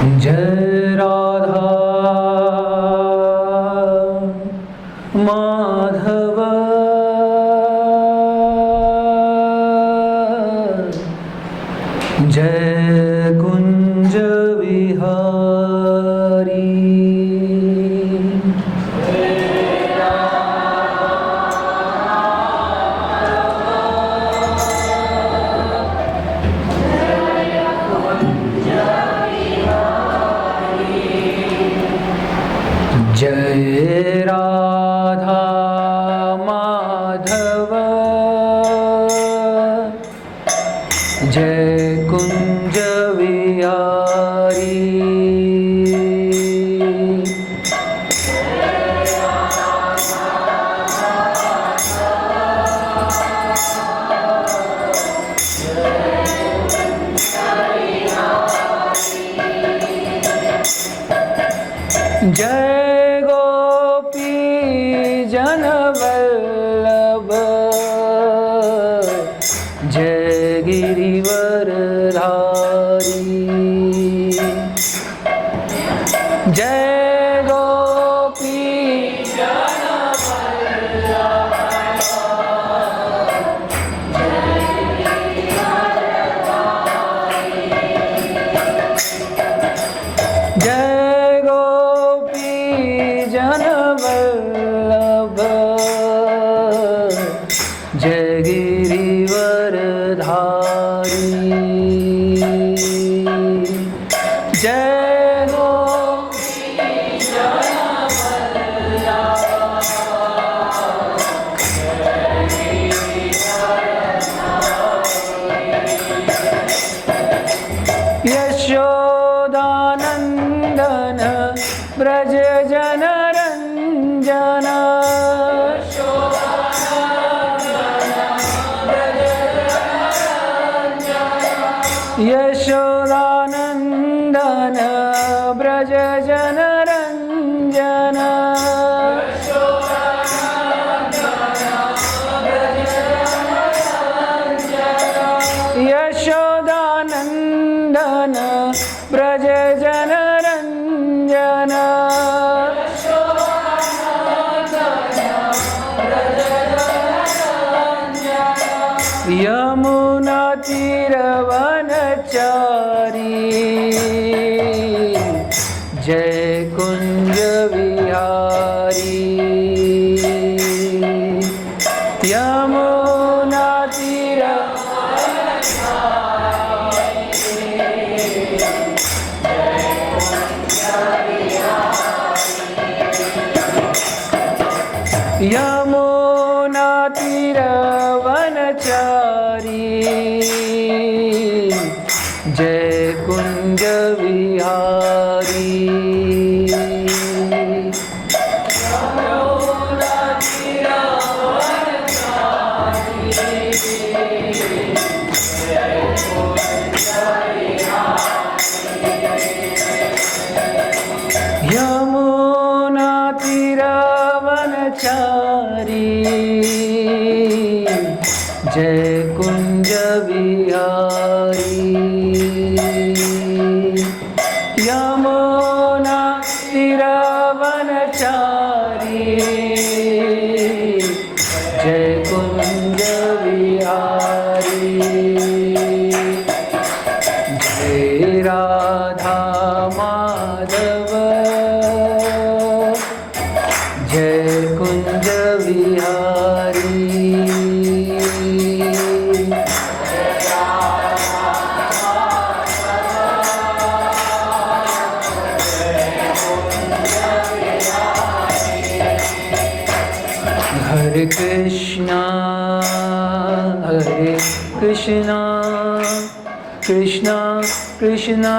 जय राधा माधव जय कुंज विहारी। जय राधा माधव जय कुंज विहारी। जय गोपी जन वल्लभ जय गिरिवर धारी। जय गोपी जन वल्लभ जय गोपी जन वल्लभ जय गिरिवर धारी। जय गोपी जन वल्लभ यशोदानंदन ब्रज जन रंजन। यशोदानंदन ब्रज जन रंजन। यशोदानंदन ब्रज जन रंजन। यमुना तीरवनचारी जय कुंज विहारी। यमुना यमुना तीरवनचारी जय कुंज विहारी। यमुना तीरवनचारी जय कुंज विहारी। यमुना तीरवनचारी जय कुंज विहारी। यमुना तीरवनचारी जय कुंज विहारी। जय राधा माधव जय कुंज विहारी। हरे Krishna Krishna Krishna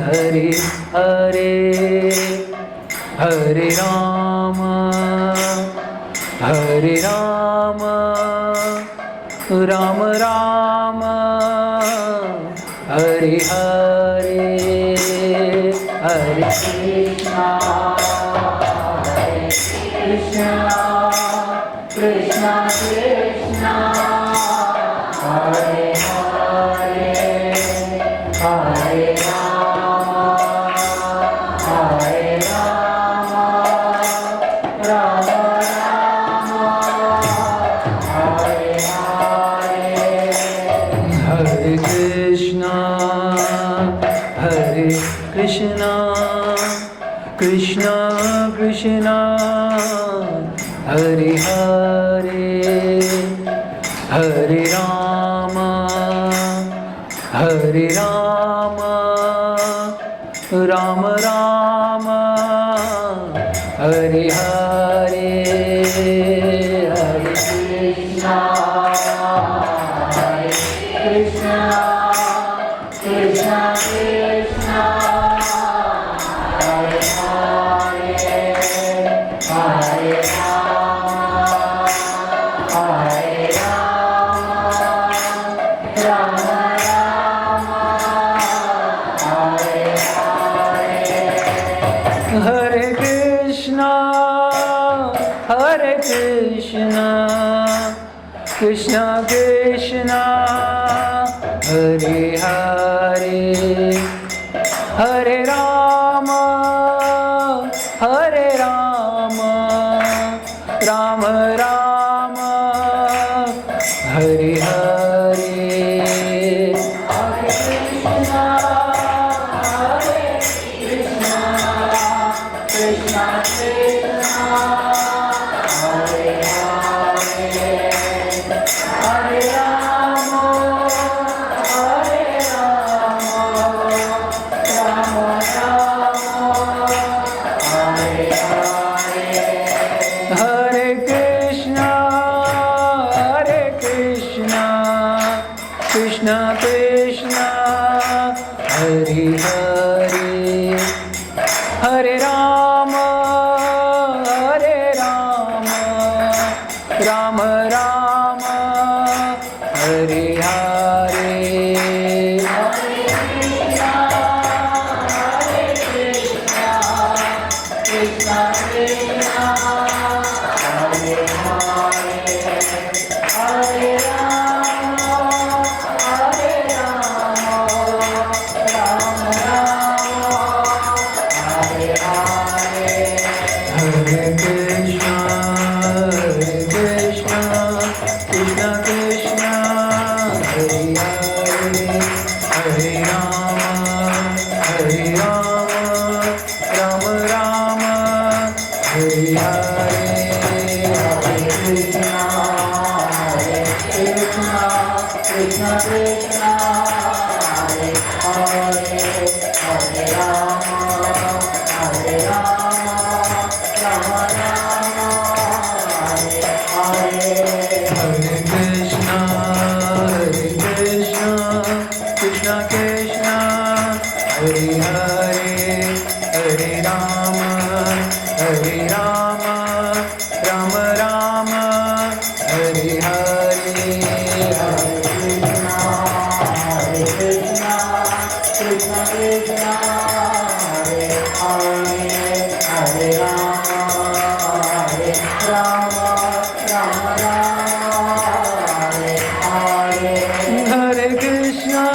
Hare Hare Hare Ram Ram Ram Hare Hare Hare Krishna Krishna Krishna Krishna Hare Hare Hare Ram Hare Krishna, Hare Krishna, Krishna Krishna, Hare Hare, Hare Rama, Hare Rama, Rama Rama, Hare Hare, Hare Krishna, Hare Krishna, Krishna Krishna, Hare Hare, Hare Rama, Hare Rama, Rama Rama, Hare Hare. Hare Krishna, Hare Krishna, Krishna Krishna, Hare Hare, Hare Rama, Hare Rama, Rama Rama, Hare Hare. Hare Krishna, Hare Krishna, Krishna Krishna, Hare Hare, Hare Rama, Hare Rama, Rama Rama, Hare Hare. Hare Krishna, Hare Krishna, Krishna Krishna, Hare Hare, Hare Rama, Hare Rama, Rama Rama, Hare Hare. Hare Krishna, Hare Krishna, Krishna Krishna, Hare Hare, Hare Rama, Hare Rama, Rama Rama, Hare Hare. Hare Krishna, Hare Krishna, Krishna Krishna, Hare Hare, Hare Rama, Hare Rama, Rama Rama, Hare Hare. Hare Krishna, Hare Krishna, Krishna Krishna, Hare Hare, Hare Rama, Hare Rama, Rama Rama, Hare Hare. Hare Krishna, Hare Krishna, Krishna Krishna, Hare Hare, Hare Rama, Hare Rama, Rama Rama, Hare Hare. Hare Krishna, Hare Krishna, Krishna Krishna, Hare Hare, Hare Rama, Hare Rama, Rama Rama, Hare Hare. Hare Krishna,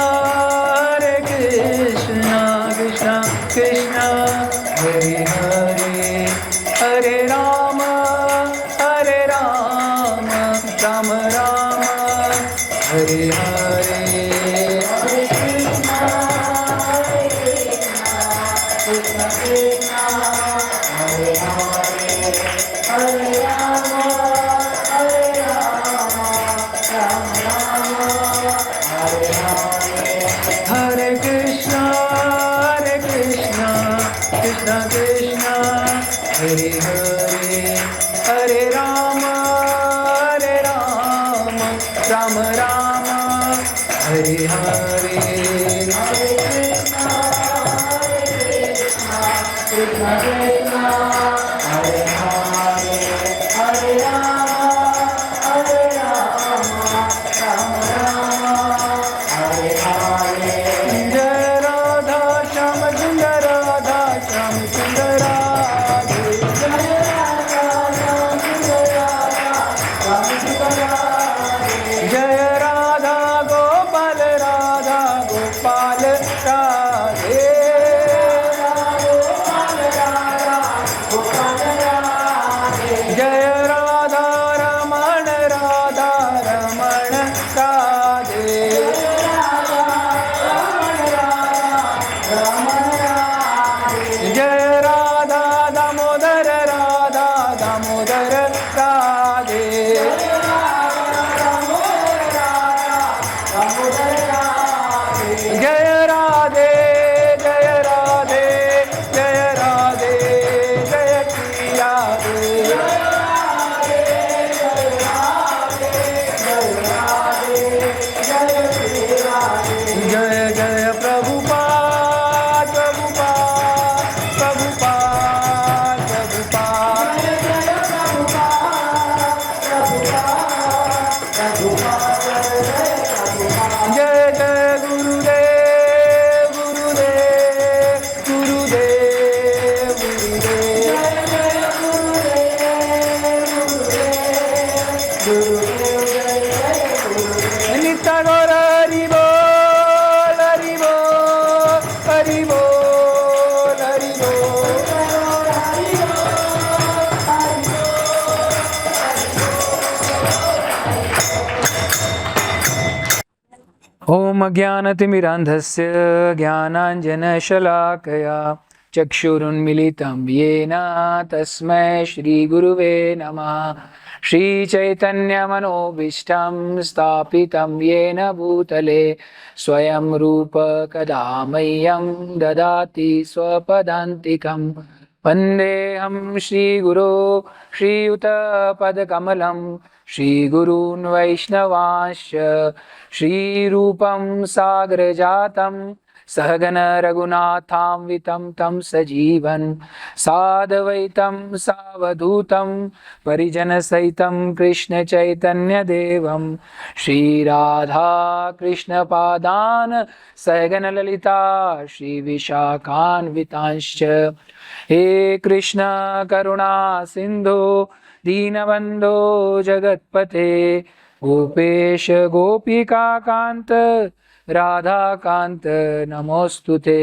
Hare Krishna, Krishna Krishna, Hare Hare, Hare Rama, Hare Rama, Rama Rama, Hare Hare. Hare Krishna, Hare Krishna, Krishna Krishna, Hare Hare, Hare Rama, Hare Rama, Rama Rama, Hare Hare. Hare Krishna, Hare Krishna, Krishna Krishna, Hare Hare, Hare Rama, Hare Rama, Rama Rama, Hare Hare. Hare Krishna, Hare Krishna, Krishna Krishna, Hare Hare, Hare Rama, Hare Rama, Rama Rama, Hare Hare. Jai Radha Shyama Sundar Radha Shyama Sundar Radhe. Jai Radha Shyama Sundar Radha Shyama Sundar Radhe. Jai Radha Gopal Radha Gopal Radhe. Radha Gopal Radha ॐ अज्ञानतिमिरान्धस्य ज्ञानाञ्जनशलाकया चक्षुरुन्मिलितं येन तस्मै श्रीगुरुवे नमः। श्रीचैतन्यमनोभीष्टं स्थापितं येन भूतले स्वयं रूप कदा मह्यं ददाति स्वपदान्तिकं। वन्देऽहं श्रीगुरो श्रीयुतपदकमलं श्रीगुरून् वैष्णवांश्च श्रीरूपं सागरजातं सहगण रघुनाथान्वितं तं सजीवन् साद्वैतं सावधूतं परिजनसहितं कृष्णचैतन्यदेवं श्रीराधा कृष्णपादान् सहगण ललिता श्रीविशाखान्वितांश्च। हे कृष्ण करुणा सिन्धो दीनबन्धो जगत्पते गोपेश गोपिकान्त राधाकान्त नमोऽस्तुते।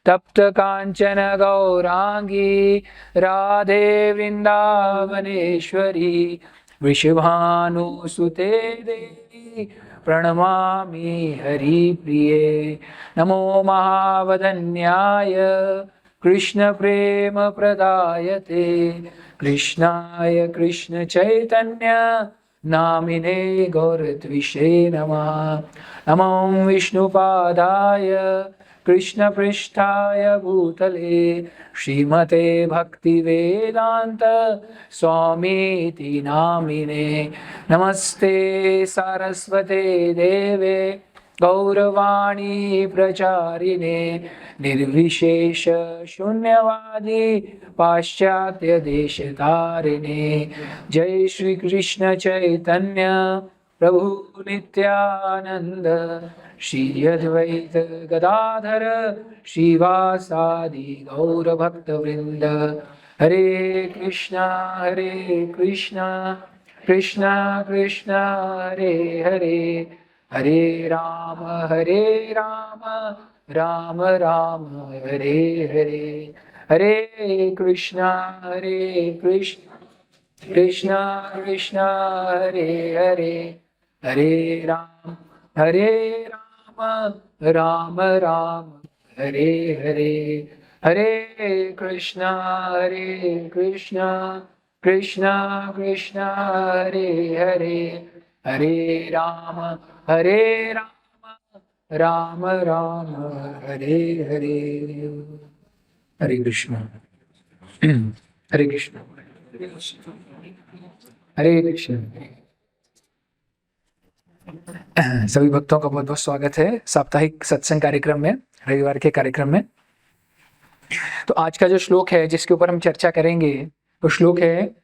तप्त कांचन गौरांगी राधे वृंदावनेश्वरी वृषभानुसुते देवी प्रणमामि हरिप्रिये। नमो महावदन्याय कृष्ण प्रेम प्रदायते कृष्णाय कृष्ण चैतन्य नामिने गौरत्विषे नमः। नमो विष्णुपादाय कृष्णपृष्ठाय भूतले श्रीमते भक्तिवेदान्त स्वामीति नामिने। नमस्ते सारस्वते देवे गौरवाणी प्रचारिणे निर्विशेष शून्यवादी पाश्चात्य देशतारिणे। जय श्री कृष्ण चैतन्य प्रभु नित्यानंद श्री अद्वैत गदाधर श्रीवासादि गौर भक्त वृंद। हरे कृष्णा कृष्णा कृष्णा हरे हरे हरे राम राम राम हरे हरे। हरे कृष्णा कृष्णा कृष्णा हरे हरे हरे राम राम राम हरे हरे। हरे कृष्णा कृष्णा कृष्णा हरे हरे हरे राम राम राम हरे हरे। हरे कृष्ण हरे कृष्ण हरे कृष्ण। सभी भक्तों का बहुत बहुत स्वागत है साप्ताहिक सत्संग कार्यक्रम में, रविवार के कार्यक्रम में। तो आज का जो श्लोक है जिसके ऊपर हम चर्चा करेंगे वो श्लोक है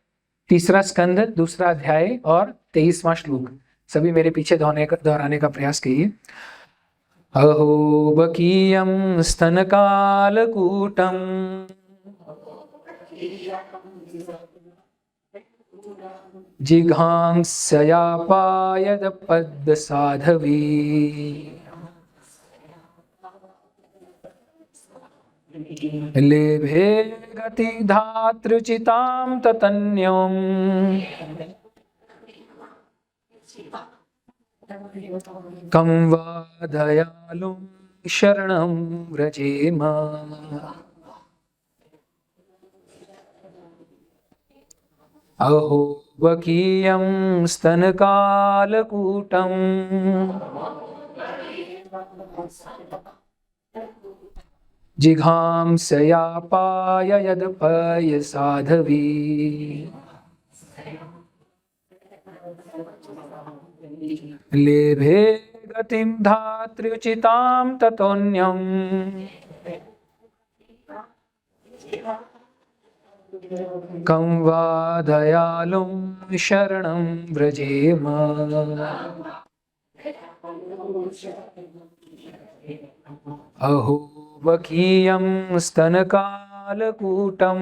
तीसरा स्कंद दूसरा अध्याय और 23वां श्लोक। सभी मेरे पीछे दोहराने का प्रयास कीजिए। अहो बकीयं स्तनकालकूटं जिघांसयापायदपद्साधवी लेभे गतिधातृचितां ततन्यम् कं वा दयालुं शरणं व्रजेम। अहो बकीयं स्तनकालकूटं जिघांसयापायदपयसाधवी लेभे गतिं धात्र्युचितां ततोऽन्यम् कं वा दयालुं शरणं व्रजेम। अहो बकीयं स्तनकालकूटं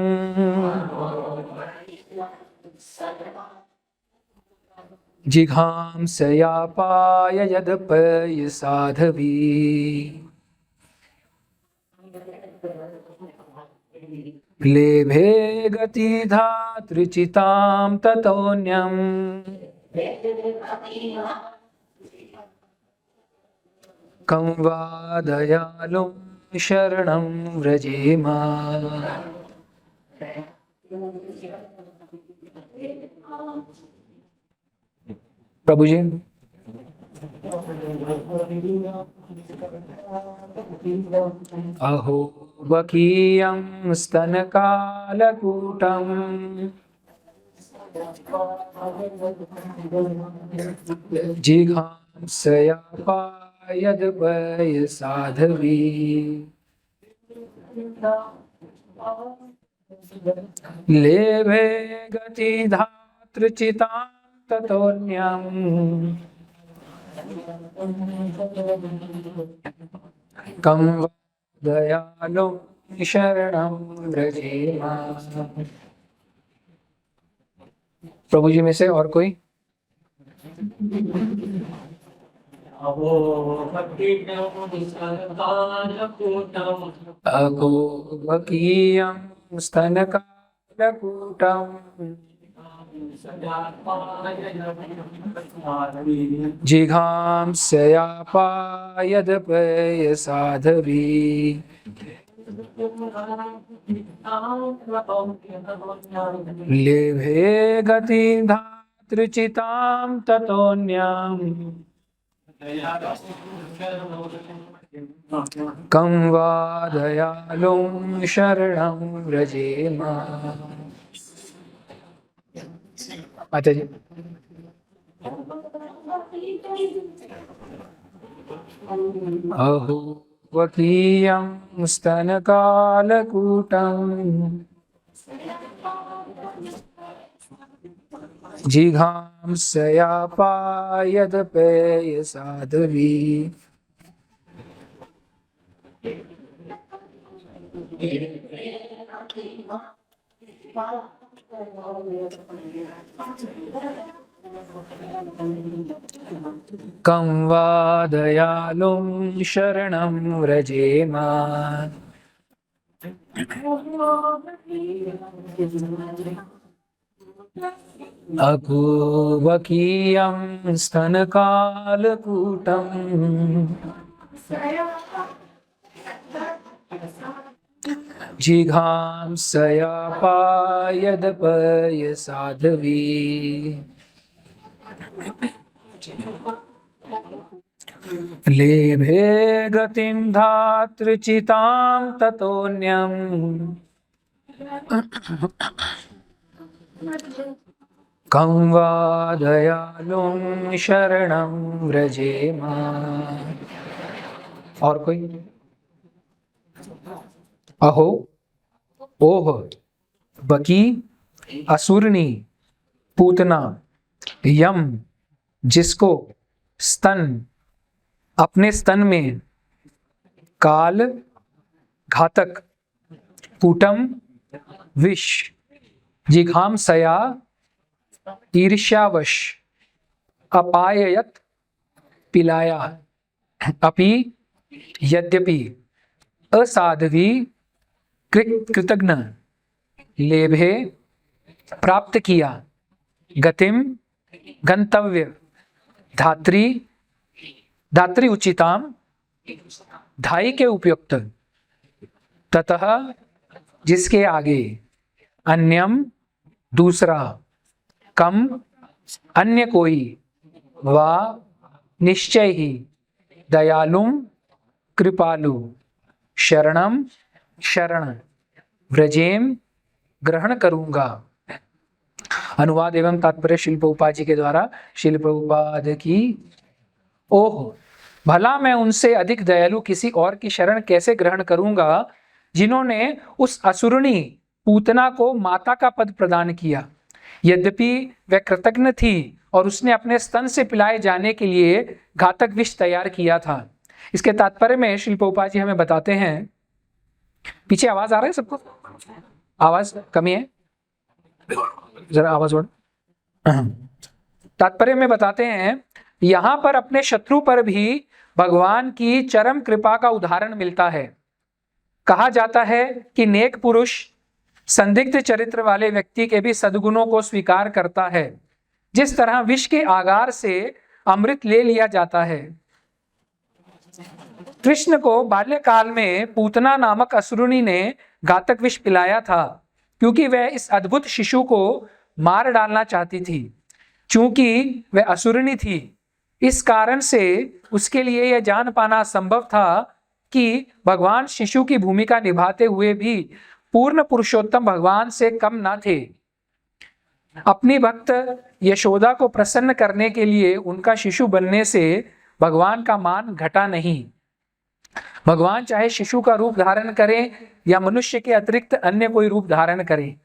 जिघांसयापायदपयसाधवी लेभे गतिधातृचितां ततोऽन्यम् कं वा दयालुं शरणं व्रजेम। प्रभु जी। अहो बकीयं स्तनकालकूटम् जिघांसया पायदपयसाधवी लेभे गतिधातृचितां ततोऽन्यम् कं वा दयालुं शरणं व्रजेम। प्रभु जी में से और कोई? अहो बकीयं स्तनकालकूटम् जिघांसया पायदपयसाधवी लेभे गतिधातृचितां ततोऽन्यम् कं वा दयालुं शरणं व्रजेम। माता जी। अहो बकीयं स्तनकालकूटम् जिघांसया पायदपयसाधवी कं वा दयालुं शरणं व्रजेम। अहो बकीयं स्तनकालकूटम् जिघांसया पायदपयसाधवी लेभे गतिं धातृचितां ततोऽन्यम् कं वा दयालुं शरणं व्रजेम। और कोई? अहो ओह बकी असुरनी पूतना यम जिसको स्तन अपने स्तन में काल घातक कूटम विष जिघांसया ईर्ष्यावश अपाययत पिलाया अपि यद्यपि असाध्वी कृतघ्न लेभे प्राप्त किया गतिम गंतव्य धात्री उचिताम धाई के उपयुक्त ततः जिसके आगे अन्यम दूसरा कम अन्य कोई वा निश्चय ही दयालुम कृपालु शरणम शरण व्रजेम ग्रहण करूंगा। अनुवाद एवं तात्पर्य श्रील प्रभुपाद जी के द्वारा। श्रील प्रभुपाद की ओह भला मैं उनसे अधिक दयालु किसी और की शरण कैसे ग्रहण करूंगा जिन्होंने उस असुरणी पूतना को माता का पद प्रदान किया। यद्यपि वह कृतघ्न थी और उसने अपने स्तन से पिलाए जाने के लिए घातक विष तैयार किया था। इसके तात्पर्य में श्रील प्रभुपाद जी हमें बताते हैं। पीछे आवाज आ रहा है सबको? आवाज कमी है, जरा आवाज बढ़। तात्पर्य में बताते हैं यहां पर अपने शत्रु पर भी भगवान की चरम कृपा का उदाहरण मिलता है। कहा जाता है कि नेक पुरुष संदिग्ध चरित्र वाले व्यक्ति के भी सद्गुणों को स्वीकार करता है। जिस तरह विष के आगार से अमृत ले लिया जाता है कृष्ण को बाल्यकाल में पूतना नामक असुरुणी ने घातक विष पिलाया था, क्योंकि वह इस अद्भुत शिशु को मार डालना चाहती थी। चूंकि वह असुरनी थी, इस कारण से उसके लिए यह जान पाना संभव था कि भगवान शिशु की भूमिका निभाते हुए भी पूर्ण पुरुषोत्तम भगवान से कम न थे। अपनी भक्त यशोदा को प्रसन्न करने के लिए उनका शिशु बनने से भगवान का मान घटा नहीं। भगवान चाहे शिशु का रूप धारण करें या मनुष्य के अतिरिक्त अन्य कोई रूप धारण करें,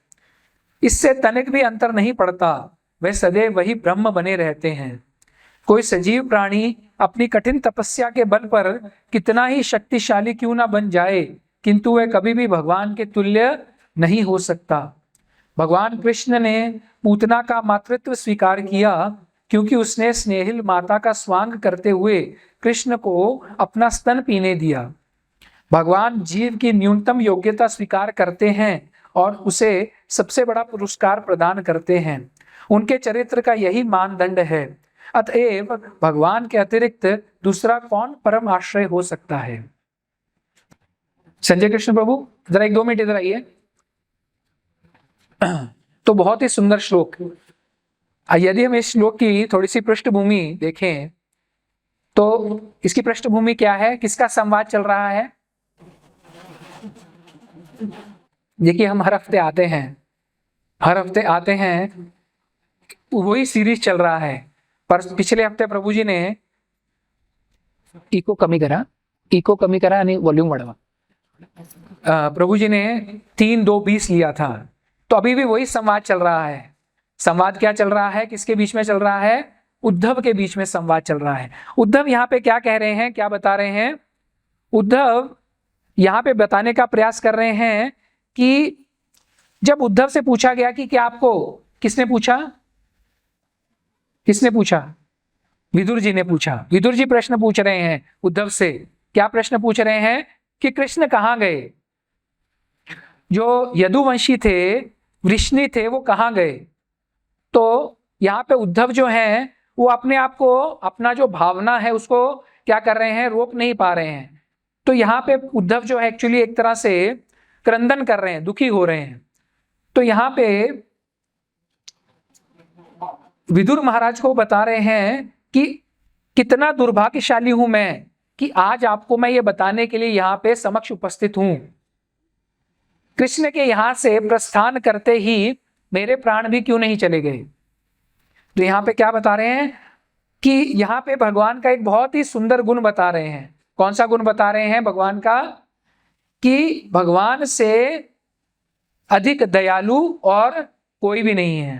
इससे तनिक भी अंतर नहीं पड़ता। वे सदैव वही ब्रह्म बने रहते हैं। कोई सजीव प्राणी अपनी कठिन तपस्या के बल पर कितना ही शक्तिशाली क्यों ना बन जाए, किंतु वह कभी भी भगवान के तुल्य नहीं हो सकता। भगवान कृष्ण ने पूतना का मातृत्व स्वीकार किया, क्योंकि उसने स्नेहिल माता का स्वांग करते हुए कृष्ण को अपना स्तन पीने दिया। भगवान जीव की न्यूनतम योग्यता स्वीकार करते हैं और उसे सबसे बड़ा पुरस्कार प्रदान करते हैं। उनके चरित्र का यही मानदंड है। अतएव भगवान के अतिरिक्त दूसरा कौन परम आश्रय हो सकता है। संजय कृष्ण प्रभु जरा 1-2 मिनट इधर आइए। तो बहुत ही सुंदर श्लोक। यदि हम इस श्लोक की थोड़ी सी पृष्ठभूमि देखें तो इसकी पृष्ठभूमि क्या है, किसका संवाद चल रहा है। देखिए हम हर हफ्ते आते हैं, वही सीरीज चल रहा है। पर पिछले हफ्ते प्रभु जी ने इको कमी करा यानी वॉल्यूम बढ़वा। प्रभु जी ने 3-2-20 लिया था, तो अभी भी वही संवाद चल रहा है। संवाद क्या चल रहा है, किसके बीच में चल रहा है, उद्धव के बीच में संवाद चल रहा है। उद्धव यहाँ पे क्या कह रहे हैं, क्या बता रहे हैं। उद्धव यहाँ पे बताने का प्रयास कर रहे हैं कि जब उद्धव से पूछा गया कि क्या आपको, किसने पूछा, विदुर जी ने पूछा। विदुर जी प्रश्न पूछ रहे हैं उद्धव से। क्या प्रश्न पूछ रहे हैं कि कृष्ण कहाँ गए, जो यदुवंशी थे, वृष्णि थे, वो कहाँ गए। तो यहाँ पे उद्धव जो हैं वो अपने आप को, अपना जो भावना है उसको क्या कर रहे हैं, रोक नहीं पा रहे हैं। तो यहाँ पे उद्धव जो है एक्चुअली एक तरह से क्रंदन कर रहे हैं, दुखी हो रहे हैं। तो यहाँ पे विदुर महाराज को बता रहे हैं कि कितना दुर्भाग्यशाली हूं मैं कि आज आपको मैं ये बताने के लिए यहाँ पे समक्ष उपस्थित हूं। कृष्ण के यहाँ से प्रस्थान करते ही मेरे प्राण भी क्यों नहीं चले गए। तो यहाँ पे क्या बता रहे हैं कि यहाँ पे भगवान का एक बहुत ही सुंदर गुण बता रहे हैं। कौन सा गुण बता रहे हैं भगवान का, कि भगवान से अधिक दयालु और कोई भी नहीं है।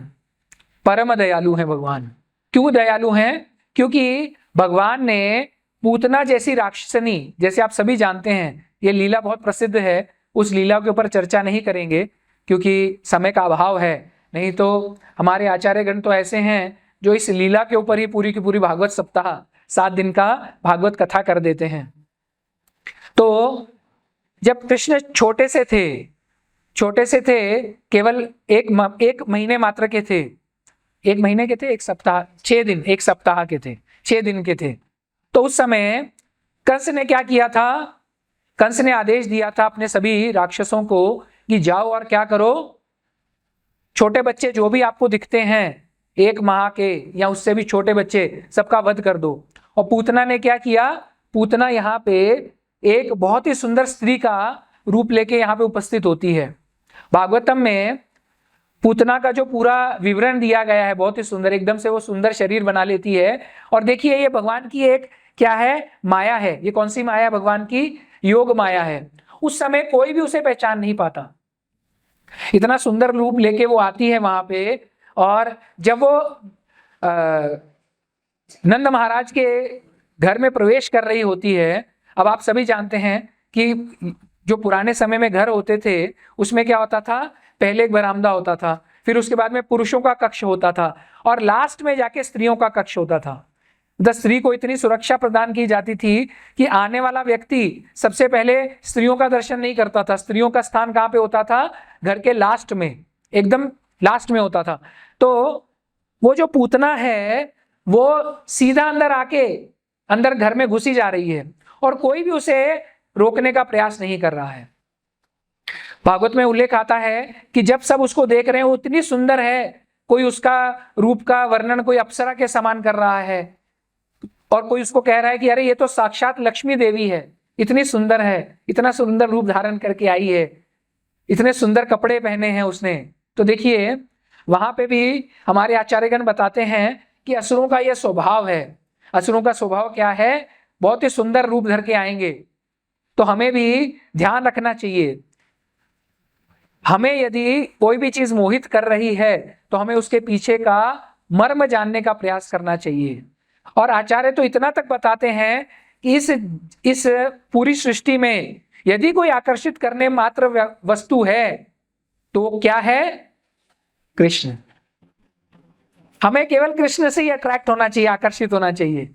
परम दयालु हैं भगवान। क्यों दयालु हैं, क्योंकि भगवान ने पूतना जैसी राक्षसनी, जैसे आप सभी जानते हैं ये लीला बहुत प्रसिद्ध है, उस लीला के ऊपर चर्चा नहीं करेंगे क्योंकि समय का अभाव है। नहीं तो हमारे आचार्यगण तो ऐसे हैं जो इस लीला के ऊपर ही पूरी की पूरी भागवत सप्ताह 7 दिन का भागवत कथा कर देते हैं। तो जब कृष्ण छोटे से थे, केवल एक महीने मात्र के थे, 1 महीने के थे, 1 सप्ताह, 6 दिन, 1 सप्ताह के थे, 6 दिन के थे। तो उस समय कंस ने क्या किया था, कंस ने आदेश दिया था अपने सभी राक्षसों को कि जाओ और क्या करो, छोटे बच्चे जो भी आपको दिखते हैं 1 माह के या उससे भी छोटे बच्चे, सबका वध कर दो। और पूतना ने क्या किया, पूतना यहाँ पे एक बहुत ही सुंदर स्त्री का रूप लेके यहाँ पे उपस्थित होती है। भागवतम में पूतना का जो पूरा विवरण दिया गया है बहुत ही सुंदर, एकदम से वो सुंदर शरीर बना लेती है। और देखिए ये भगवान की एक क्या है, माया है। ये कौन सी माया, भगवान की योग माया है। उस समय कोई भी उसे पहचान नहीं पाता, इतना सुंदर रूप लेके वो आती है वहां पे। और जब वो नंद महाराज के घर में प्रवेश कर रही होती है, अब आप सभी जानते हैं कि जो पुराने समय में घर होते थे उसमें क्या होता था, पहले एक बरामदा होता था, फिर उसके बाद में पुरुषों का कक्ष होता था और लास्ट में जाके स्त्रियों का कक्ष होता था। स्त्री को इतनी सुरक्षा प्रदान की जाती थी कि आने वाला व्यक्ति सबसे पहले स्त्रियों का दर्शन नहीं करता था। स्त्रियों का स्थान कहाँ पे होता था, घर के लास्ट में, एकदम लास्ट में होता था। तो वो जो पूतना है वो सीधा अंदर आके अंदर घर में घुसी जा रही है और कोई भी उसे रोकने का प्रयास नहीं कर रहा है। भागवत में उल्लेख आता है कि जब सब उसको देख रहे हैं, वो इतनी सुंदर है, कोई उसका रूप का वर्णन कोई अप्सरा के समान कर रहा है, और कोई उसको कह रहा है कि अरे ये तो साक्षात लक्ष्मी देवी है, इतनी सुंदर है, इतना सुंदर रूप धारण करके आई है, इतने सुंदर कपड़े पहने हैं उसने। तो देखिए वहां पे भी हमारे आचार्यगण बताते हैं कि असुरों का यह स्वभाव है। असुरों का स्वभाव क्या है? बहुत ही सुंदर रूप धर के आएंगे। तो हमें भी ध्यान रखना चाहिए, हमें यदि कोई भी चीज मोहित कर रही है तो हमें उसके पीछे का मर्म जानने का प्रयास करना चाहिए। और आचार्य तो इतना तक बताते हैं कि इस पूरी सृष्टि में यदि कोई आकर्षित करने मात्र वस्तु है तो वो क्या है? कृष्ण। हमें केवल कृष्ण से ही अट्रैक्ट होना चाहिए, आकर्षित होना चाहिए।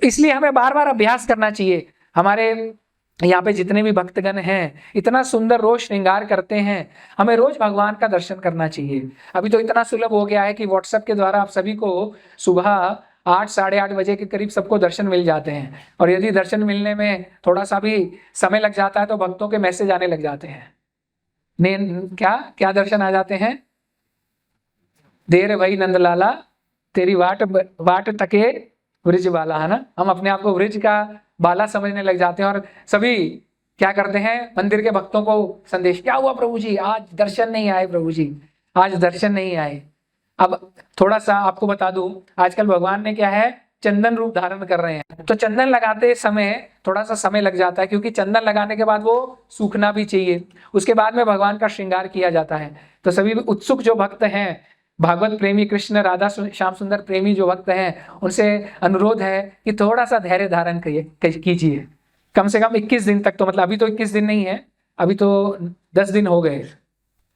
इसलिए हमें बार बार अभ्यास करना चाहिए। हमारे यहाँ पे जितने भी भक्तगण हैं इतना सुंदर रोज श्रृंगार करते हैं, हमें रोज भगवान का दर्शन करना चाहिए। अभी तो इतना सुलभ हो गया है कि व्हाट्सएप के द्वारा आप सभी को सुबह 8 साढ़े 8 बजे के करीब सबको दर्शन मिल जाते हैं। और यदि दर्शन मिलने में थोड़ा सा भी समय लग जाता है तो भक्तों के मैसेज आने लग जाते हैं। क्या क्या दर्शन आ जाते हैं? देर भई नंदलाला तेरी वाट तके वृज बाला, है ना। हम अपने आप को वृज का बाला समझने लग जाते हैं और सभी क्या करते हैं? मंदिर के भक्तों को संदेश, क्या हुआ प्रभु जी, आज दर्शन नहीं आए, प्रभु जी आज दर्शन नहीं आए। अब थोड़ा सा आपको बता दूं, आजकल भगवान ने क्या है, चंदन रूप धारण कर रहे हैं। तो चंदन लगाते समय थोड़ा सा समय लग जाता है, क्योंकि चंदन लगाने के बाद वो सूखना भी चाहिए, उसके बाद में भगवान का श्रृंगार किया जाता है। तो सभी उत्सुक जो भक्त हैं, भागवत प्रेमी, कृष्ण राधा श्याम सुंदर प्रेमी जो भक्त हैं, उनसे अनुरोध है कि थोड़ा सा धैर्य धारण कीजिए, कम से कम 21 दिन तक। तो मतलब अभी तो 21 दिन नहीं है, अभी तो 10 दिन हो गए,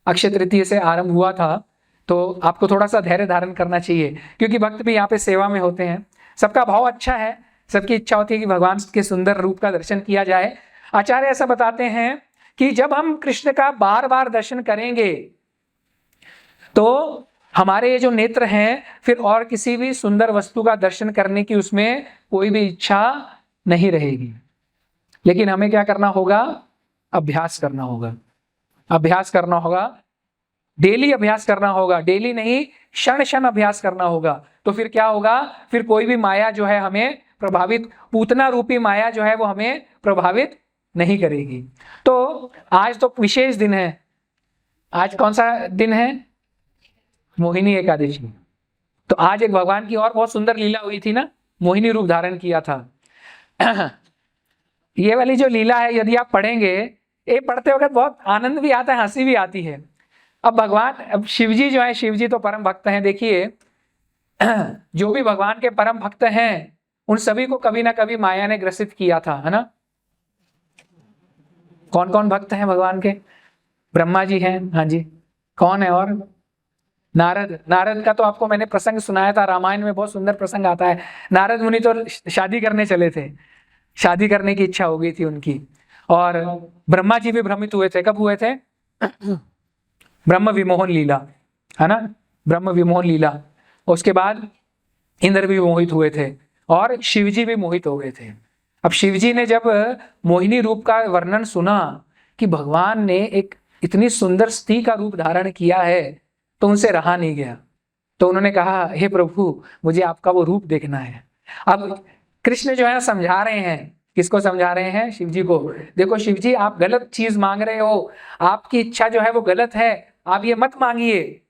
अक्षय तृतीया से आरंभ हुआ था। तो आपको थोड़ा सा धैर्य धारण करना चाहिए, क्योंकि भक्त भी यहाँ पे सेवा में होते हैं। सबका भाव अच्छा है, सबकी इच्छा होती है कि भगवान के सुंदर रूप का दर्शन किया जाए। आचार्य ऐसा बताते हैं कि जब हम कृष्ण का बार बार दर्शन करेंगे तो हमारे ये जो नेत्र हैं फिर और किसी भी सुंदर वस्तु का दर्शन करने की उसमें कोई भी इच्छा नहीं रहेगी। लेकिन हमें क्या करना होगा? अभ्यास करना होगा, अभ्यास करना होगा, डेली अभ्यास करना होगा, डेली नहीं क्षण क्षण अभ्यास करना होगा। तो फिर क्या होगा? फिर कोई भी माया जो है हमें प्रभावित, पूतना रूपी माया जो है वो हमें प्रभावित नहीं करेगी। तो आज तो विशेष दिन है। आज कौन सा दिन है? मोहिनी एकादशी। तो आज एक भगवान की और बहुत सुंदर लीला हुई थी ना, मोहिनी रूप धारण किया था। ये वाली जो लीला है यदि आप पढ़ेंगे, ये पढ़ते वक्त बहुत आनंद भी आता है, हंसी भी आती है। अब शिवजी जो है, शिवजी तो परम भक्त हैं। देखिए जो भी भगवान के परम भक्त हैं उन सभी को कभी ना कभी माया ने ग्रसित किया था, है ना। कौन कौन भक्त हैं भगवान के? ब्रह्मा जी हैं, हाँ जी। कौन है और? नारद। नारद का तो आपको मैंने प्रसंग सुनाया था, रामायण में बहुत सुंदर प्रसंग आता है। नारद मुनि तो शादी करने चले थे, शादी करने की इच्छा हो गई थी उनकी, और ब्रह्मा जी भी भ्रमित हुए थे। कब हुए थे? ब्रह्म विमोहन लीला, है ना, ब्रह्म विमोहन लीला। उसके बाद इंद्र भी मोहित हुए थे और शिवजी भी मोहित हो गए थे। अब शिवजी ने जब मोहिनी रूप का वर्णन सुना कि भगवान ने एक इतनी सुंदर स्त्री का रूप धारण किया है तो उनसे रहा नहीं गया। तो उन्होंने कहा, हे प्रभु मुझे आपका वो रूप देखना है। अब कृष्ण जो है समझा रहे हैं, किसको समझा रहे हैं? शिवजी को। देखो शिवजी, आप गलत चीज मांग रहे हो, आपकी इच्छा जो है वो गलत है, आप ये मत मांगिए।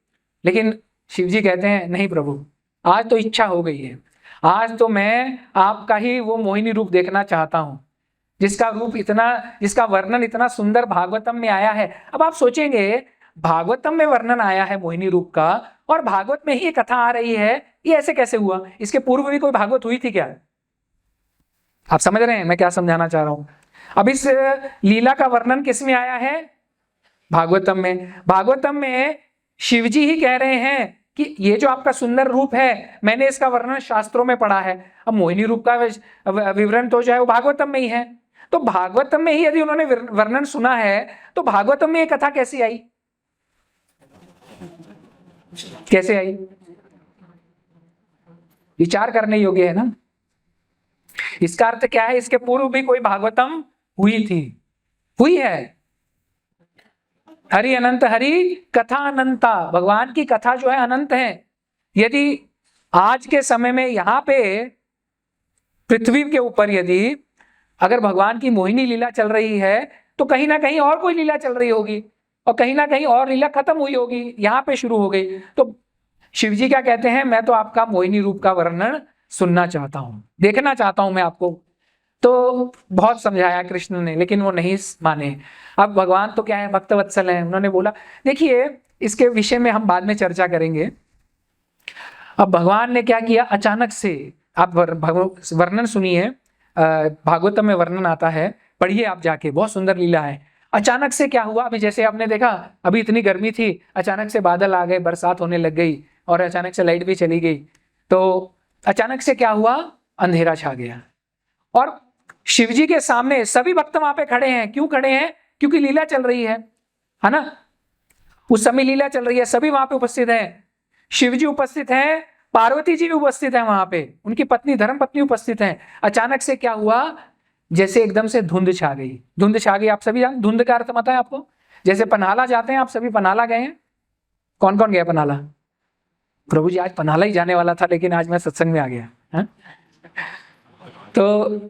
लेकिन शिवजी कहते हैं, नहीं प्रभु, आज तो इच्छा हो गई है, आज तो मैं आपका ही वो मोहिनी रूप देखना चाहता हूं, जिसका रूप इतना, जिसका वर्णन इतना सुंदर भागवतम में आया है। अब आप सोचेंगे, भागवतम में वर्णन आया है मोहिनी रूप का और भागवत में ही कथा आ रही है, ये ऐसे कैसे हुआ? इसके पूर्व भी कोई भागवत हुई थी क्या? आप समझ रहे हैं मैं क्या समझाना चाह रहा हूं? अब इस लीला का वर्णन किस में आया है? भागवतम में। भागवतम में शिवजी ही कह रहे हैं कि ये जो आपका सुंदर रूप है, मैंने इसका वर्णन शास्त्रों में पढ़ा है। अब मोहिनी रूप का विवरण तो जो है वो भागवतम में ही है। तो भागवतम में ही यदि उन्होंने वर्णन सुना है तो भागवतम में ये कथा कैसी आई? कैसे आई? विचार करने योग्य है ना। इसका अर्थ क्या है, इसके पूर्व भी कोई भागवतम हुई है। हरि अनंत, हरि कथा अनंता, भगवान की कथा जो है अनंत है। यदि आज के समय में यहाँ पे पृथ्वी के ऊपर यदि अगर भगवान की मोहिनी लीला चल रही है तो कहीं ना कहीं और कोई लीला चल रही होगी, और कहीं ना कहीं और लीला खत्म हुई होगी, यहाँ पे शुरू हो गई। तो शिव जी क्या कहते हैं, मैं तो आपका मोहिनी रूप का वर्णन सुनना चाहता हूं, देखना चाहता हूं मैं आपको। तो बहुत समझाया कृष्ण ने, लेकिन वो नहीं माने। अब भगवान तो क्या है, भक्त वत्सल हैं, उन्होंने बोला। देखिए, इसके विषय में हम बाद में चर्चा करेंगे। अब भगवान ने क्या किया, अचानक से, आप वर्णन सुनिए, भागवतम में वर्णन आता है, पढ़िए आप जाके, बहुत सुंदर लीला है। अचानक से क्या हुआ, अभी जैसे आपने देखा, अभी इतनी गर्मी थी, अचानक से बादल आ गए, बरसात होने लग गई, और अचानक से लाइट भी चली गई। तो अचानक से क्या हुआ, अंधेरा छा गया। और शिव जी के सामने सभी भक्त वहां पे खड़े हैं। क्यों खड़े हैं, क्योंकि लीला चल रही है ना, उस समय लीला चल रही है, सभी वहां पे उपस्थित हैं। शिव जी उपस्थित हैं, पार्वती जी भी उपस्थित हैं वहां पे, उनकी पत्नी धर्म पत्नी उपस्थित हैं। अचानक से क्या हुआ, जैसे एकदम से धुंध छा गई। धुंध छा गई, आप सभी जान धुंध का अर्थ पता है आपको? जैसे पन्हाला जाते हैं, आप सभी पन्हाला गए हैं? कौन कौन गया पन्हाला? प्रभु जी आज पन्हाला ही जाने वाला था, लेकिन आज मैं सत्संग में आ गया है? तो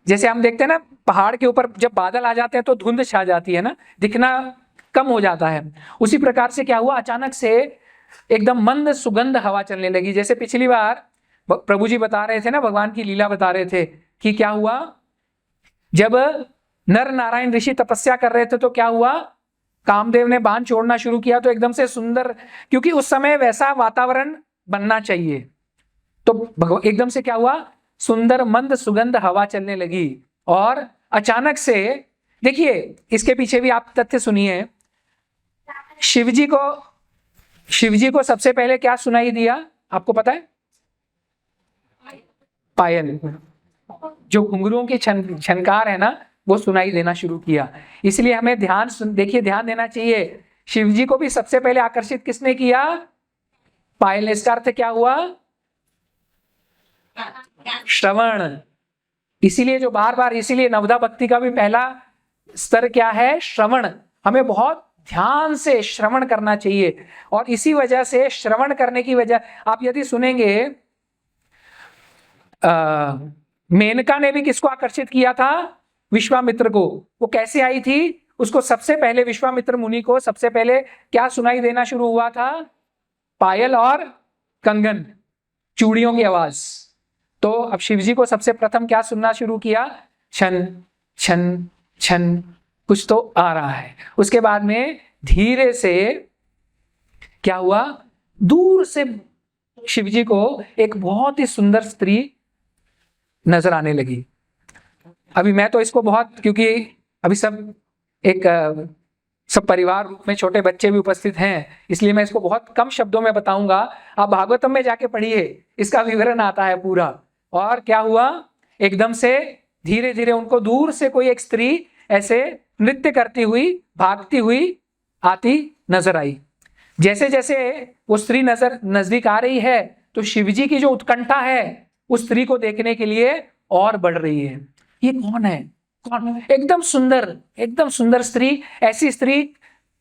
जैसे हम देखते हैं ना, पहाड़ के ऊपर जब बादल आ जाते हैं तो धुंध छा जाती है ना, दिखना कम हो जाता है। उसी प्रकार से क्या हुआ, अचानक से एकदम मंद सुगंध हवा चलने लगी। जैसे पिछली बार प्रभु जी बता रहे थे ना, भगवान की लीला बता रहे थे कि क्या हुआ, जब नर नारायण ऋषि तपस्या कर रहे थे तो क्या हुआ, कामदेव ने बाण छोड़ना शुरू किया, तो एकदम से सुंदर, क्योंकि उस समय वैसा वातावरण बनना चाहिए, तो एकदम से क्या हुआ, सुंदर मंद सुगंध हवा चलने लगी। और अचानक से देखिए, इसके पीछे भी आप तथ्य सुनिए। शिव जी को सबसे पहले क्या सुनाई दिया, आपको पता है? पायल, जो घुंघरुओं की छनकार है ना, वो सुनाई देना शुरू किया। इसलिए हमें ध्यान देना चाहिए। शिव जी को भी सबसे पहले आकर्षित किसने किया, पायल। इसका अर्थ क्या हुआ, श्रवण। इसीलिए जो बार बार, इसीलिए नवदा भक्ति का भी पहला स्तर क्या है, श्रवण। हमें बहुत ध्यान से श्रवण करना चाहिए, और इसी वजह से, श्रवण करने की वजह, आप यदि सुनेंगे, मेनका ने भी किसको आकर्षित किया था, विश्वामित्र को। वो कैसे आई थी, उसको सबसे पहले, विश्वामित्र मुनि को सबसे पहले क्या सुनाई देना शुरू हुआ था, पायल और कंगन, चूड़ियों की आवाज। तो अब शिवजी को सबसे प्रथम क्या सुनना शुरू किया, छन छन छन, कुछ तो आ रहा है। उसके बाद में धीरे से क्या हुआ, दूर से शिवजी को एक बहुत ही सुंदर स्त्री नजर आने लगी। अभी मैं तो इसको बहुत, क्योंकि अभी सब परिवार रूप में छोटे बच्चे भी उपस्थित हैं, इसलिए मैं इसको बहुत कम शब्दों में बताऊंगा। आप भागवतम में जाके पढ़िए, इसका विवरण आता है पूरा। और क्या हुआ, एकदम से धीरे धीरे उनको दूर से कोई एक स्त्री ऐसे नृत्य करती हुई, भागती हुई आती नजर आई। जैसे जैसे वो स्त्री नजदीक आ रही है, तो शिवजी की जो उत्कंठा है उस स्त्री को देखने के लिए और बढ़ रही है। ये कौन है, कौन? एकदम सुंदर स्त्री। ऐसी स्त्री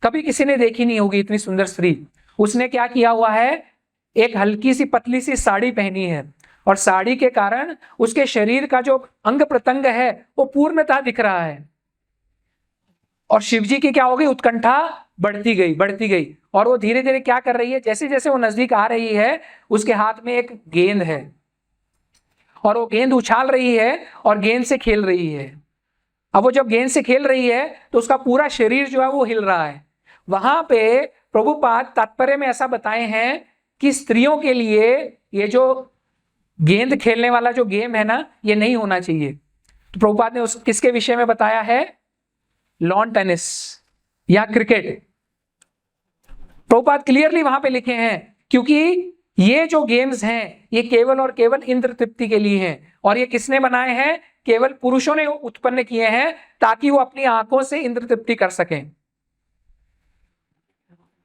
कभी किसी ने देखी नहीं होगी, इतनी सुंदर स्त्री। उसने क्या किया हुआ है, एक हल्की सी पतली सी साड़ी पहनी है, और साड़ी के कारण उसके शरीर का जो अंग प्रत्यंग है वो पूर्णतः दिख रहा है। और शिवजी की क्या हो गई, उत्कंठा बढ़ती गई, और वो धीरे धीरे क्या कर रही है, जैसे जैसे वो नजदीक आ रही है, उसके हाथ में एक गेंद है, और वो गेंद उछाल रही है और गेंद से खेल रही है। अब वो जब गेंद से खेल रही है तो उसका पूरा शरीर जो है वो हिल रहा है। वहां पे प्रभुपाद तात्पर्य में ऐसा बताए हैं कि स्त्रियों के लिए ये जो गेंद खेलने वाला जो गेम है ना, ये नहीं होना चाहिए। तो प्रभुपाद ने किसके विषय में बताया है, लॉन टेनिस या क्रिकेट। प्रभुपाद क्लियरली वहां पे लिखे हैं, क्योंकि ये जो गेम्स हैं ये केवल और केवल इंद्र तृप्ति के लिए हैं, और ये किसने बनाए हैं, केवल पुरुषों ने उत्पन्न किए हैं, ताकि वो अपनी आंखों से इंद्र तृप्ति कर सकें।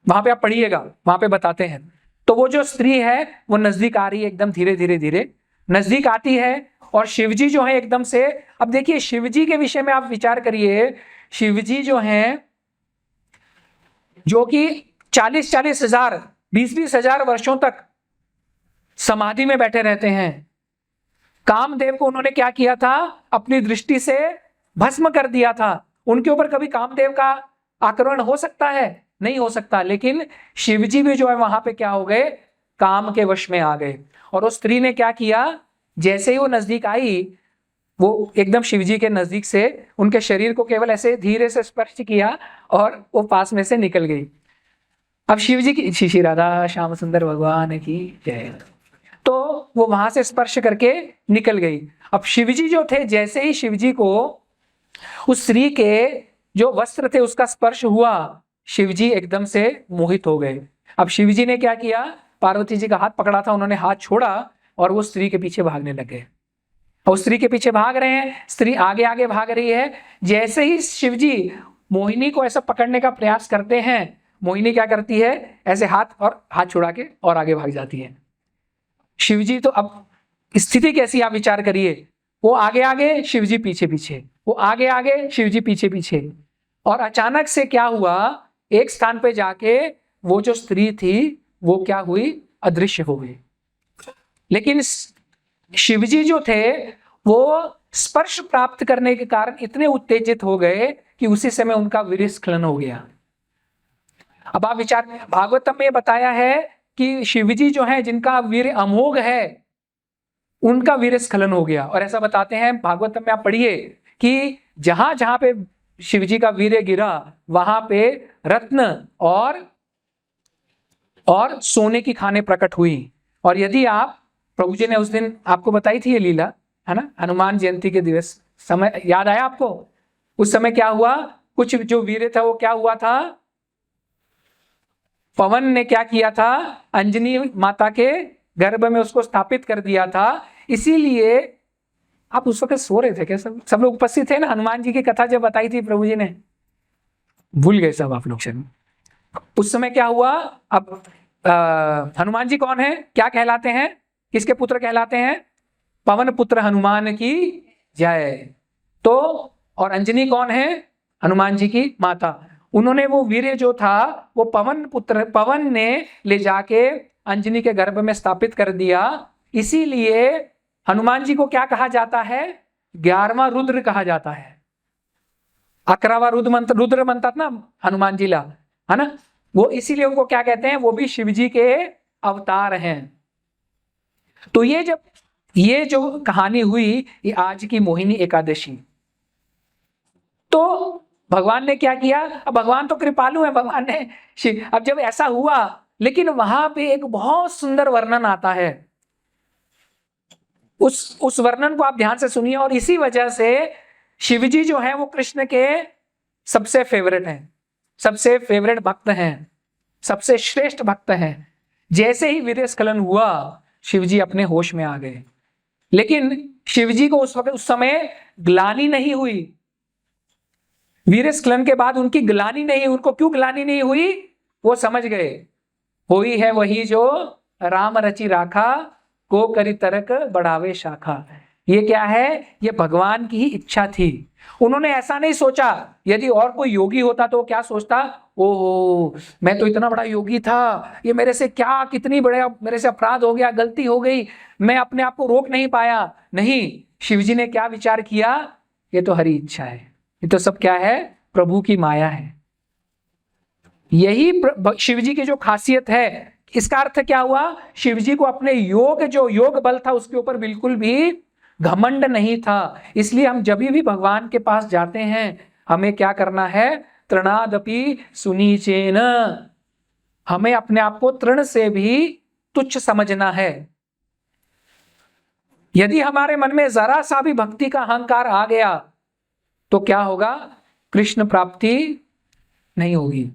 वहां पे आप पढ़िएगा, वहां पे बताते हैं। तो वो जो स्त्री है वो नजदीक आ रही है, एकदम धीरे धीरे नजदीक आती है, और शिवजी जो है एकदम से, अब देखिए शिवजी के विषय में आप विचार करिए, शिवजी जो हैं जो कि 40-40 हजार 20-20 हजार वर्षों तक समाधि में बैठे रहते हैं, कामदेव को उन्होंने क्या किया था, अपनी दृष्टि से भस्म कर दिया था। उनके ऊपर कभी कामदेव का आक्रमण हो सकता है? नहीं हो सकता। लेकिन शिवजी भी जो है वहां पे क्या हो गए, काम के वश में आ गए। और उस स्त्री ने क्या किया, जैसे ही वो नजदीक आई, वो एकदम शिवजी के नजदीक से उनके शरीर को केवल ऐसे धीरे से स्पर्श किया और वो पास में से निकल गई। अब शिवजी की, श्री राधा श्याम सुंदर भगवान की जय, तो वो वहां से स्पर्श करके निकल गई। अब शिवजी जो थे, जैसे ही शिवजी को उस स्त्री के जो वस्त्र थे उसका स्पर्श हुआ, शिवजी एकदम से मोहित हो गए। अब शिवजी ने क्या किया, पार्वती जी का हाथ पकड़ा था, उन्होंने हाथ छोड़ा और वो स्त्री के पीछे भागने लगे। और स्त्री के पीछे भाग रहे हैं, स्त्री आगे आगे भाग रही है। जैसे ही शिवजी मोहिनी को ऐसा पकड़ने का प्रयास करते हैं, मोहिनी क्या करती है, ऐसे हाथ छुड़ा के और आगे भाग जाती है। शिवजी तो, अब स्थिति कैसी आप विचार करिए, वो आगे आगे शिवजी पीछे पीछे, वो आगे आगे शिवजी पीछे पीछे। और अचानक से क्या हुआ, एक स्थान पे जाके वो जो स्त्री थी वो क्या हुई, अदृश्य हो गई। लेकिन शिवजी जो थे वो स्पर्श प्राप्त करने के कारण इतने उत्तेजित हो गए कि उसी समय उनका वीर्यस्खलन हो गया। अब आप विचार, भागवतम में बताया है कि शिवजी जो है जिनका वीर अमोघ है, उनका वीर्यस्खलन हो गया। और ऐसा बताते हैं भागवतम में, आप पढ़िए कि जहां जहां पे शिवजी का वीर्य गिरा वहां पे रत्न और सोने की खाने प्रकट हुई। और यदि आप, प्रभु जी ने उस दिन आपको बताई थी ये लीला, है ना, हनुमान जयंती के दिवस, समय याद आया आपको? उस समय क्या हुआ, कुछ जो वीर्य था वो क्या हुआ था, पवन ने क्या किया था, अंजनी माता के गर्भ में उसको स्थापित कर दिया था। इसीलिए आप उस वक्त सो रहे थे क्या? सब लोग उपस्थित थे ना? हनुमान जी की कथा जब बताई थी प्रभु जी ने, भूल गए सब आप लोग शायद। उस समय क्या हुआ, अब हनुमान जी कौन है, क्या कहलाते हैं, किसके पुत्र कहलाते हैं? पवन पुत्र हनुमान की जय। तो और अंजनी कौन है, हनुमान जी की माता। उन्होंने वो वीर्य जो था वो पवन ने ले जाके अंजनी के गर्भ में स्थापित कर दिया। इसीलिए हनुमान जी को क्या कहा जाता है, 11वां रुद्र कहा जाता है। 11वां रुद्र मंत्र ना हनुमान जी ला, है ना, वो इसीलिए उनको क्या कहते हैं, वो भी शिवजी के अवतार हैं। तो ये जो कहानी हुई, ये आज की मोहिनी एकादशी। तो भगवान ने क्या किया, अब भगवान तो कृपालु है, भगवान ने, अब जब ऐसा हुआ, लेकिन वहां पे एक बहुत सुंदर वर्णन आता है, उस वर्णन को आप ध्यान से सुनिए। और इसी वजह से शिवजी जो है वो कृष्ण के सबसे फेवरेट हैं, सबसे फेवरेट भक्त हैं, सबसे श्रेष्ठ भक्त हैं। जैसे ही वीर्यस्खलन हुआ, शिवजी अपने होश में आ गए। लेकिन शिवजी को उस समय ग्लानि नहीं हुई, वीर्यस्खलन के बाद उनकी ग्लानि नहीं, उनको क्यों ग्लानि नहीं हुई, वो समझ गए, हुई है वही जो राम रचि राखा, को करी तरक बढ़ावे शाखा। ये क्या है, ये भगवान की ही इच्छा थी। उन्होंने ऐसा नहीं सोचा, यदि और कोई योगी होता तो क्या सोचता, ओहो मैं तो इतना बड़ा योगी था, ये मेरे से क्या, कितनी बड़े मेरे से अपराध हो गया, गलती हो गई, मैं अपने आप को रोक नहीं पाया। नहीं, शिवजी ने क्या विचार किया, ये तो हरि इच्छा है, ये तो सब क्या है, प्रभु की माया है। यही शिवजी की जो खासियत है। इसका अर्थ क्या हुआ, शिवजी को अपने जो योग बल था उसके ऊपर बिल्कुल भी घमंड नहीं था। इसलिए हम जब भी भगवान के पास जाते हैं, हमें क्या करना है, तृणादपि सुनीचेन, हमें अपने आप को तृण से भी तुच्छ समझना है। यदि हमारे मन में जरा सा भी भक्ति का अहंकार आ गया तो क्या होगा, कृष्ण प्राप्ति नहीं होगी।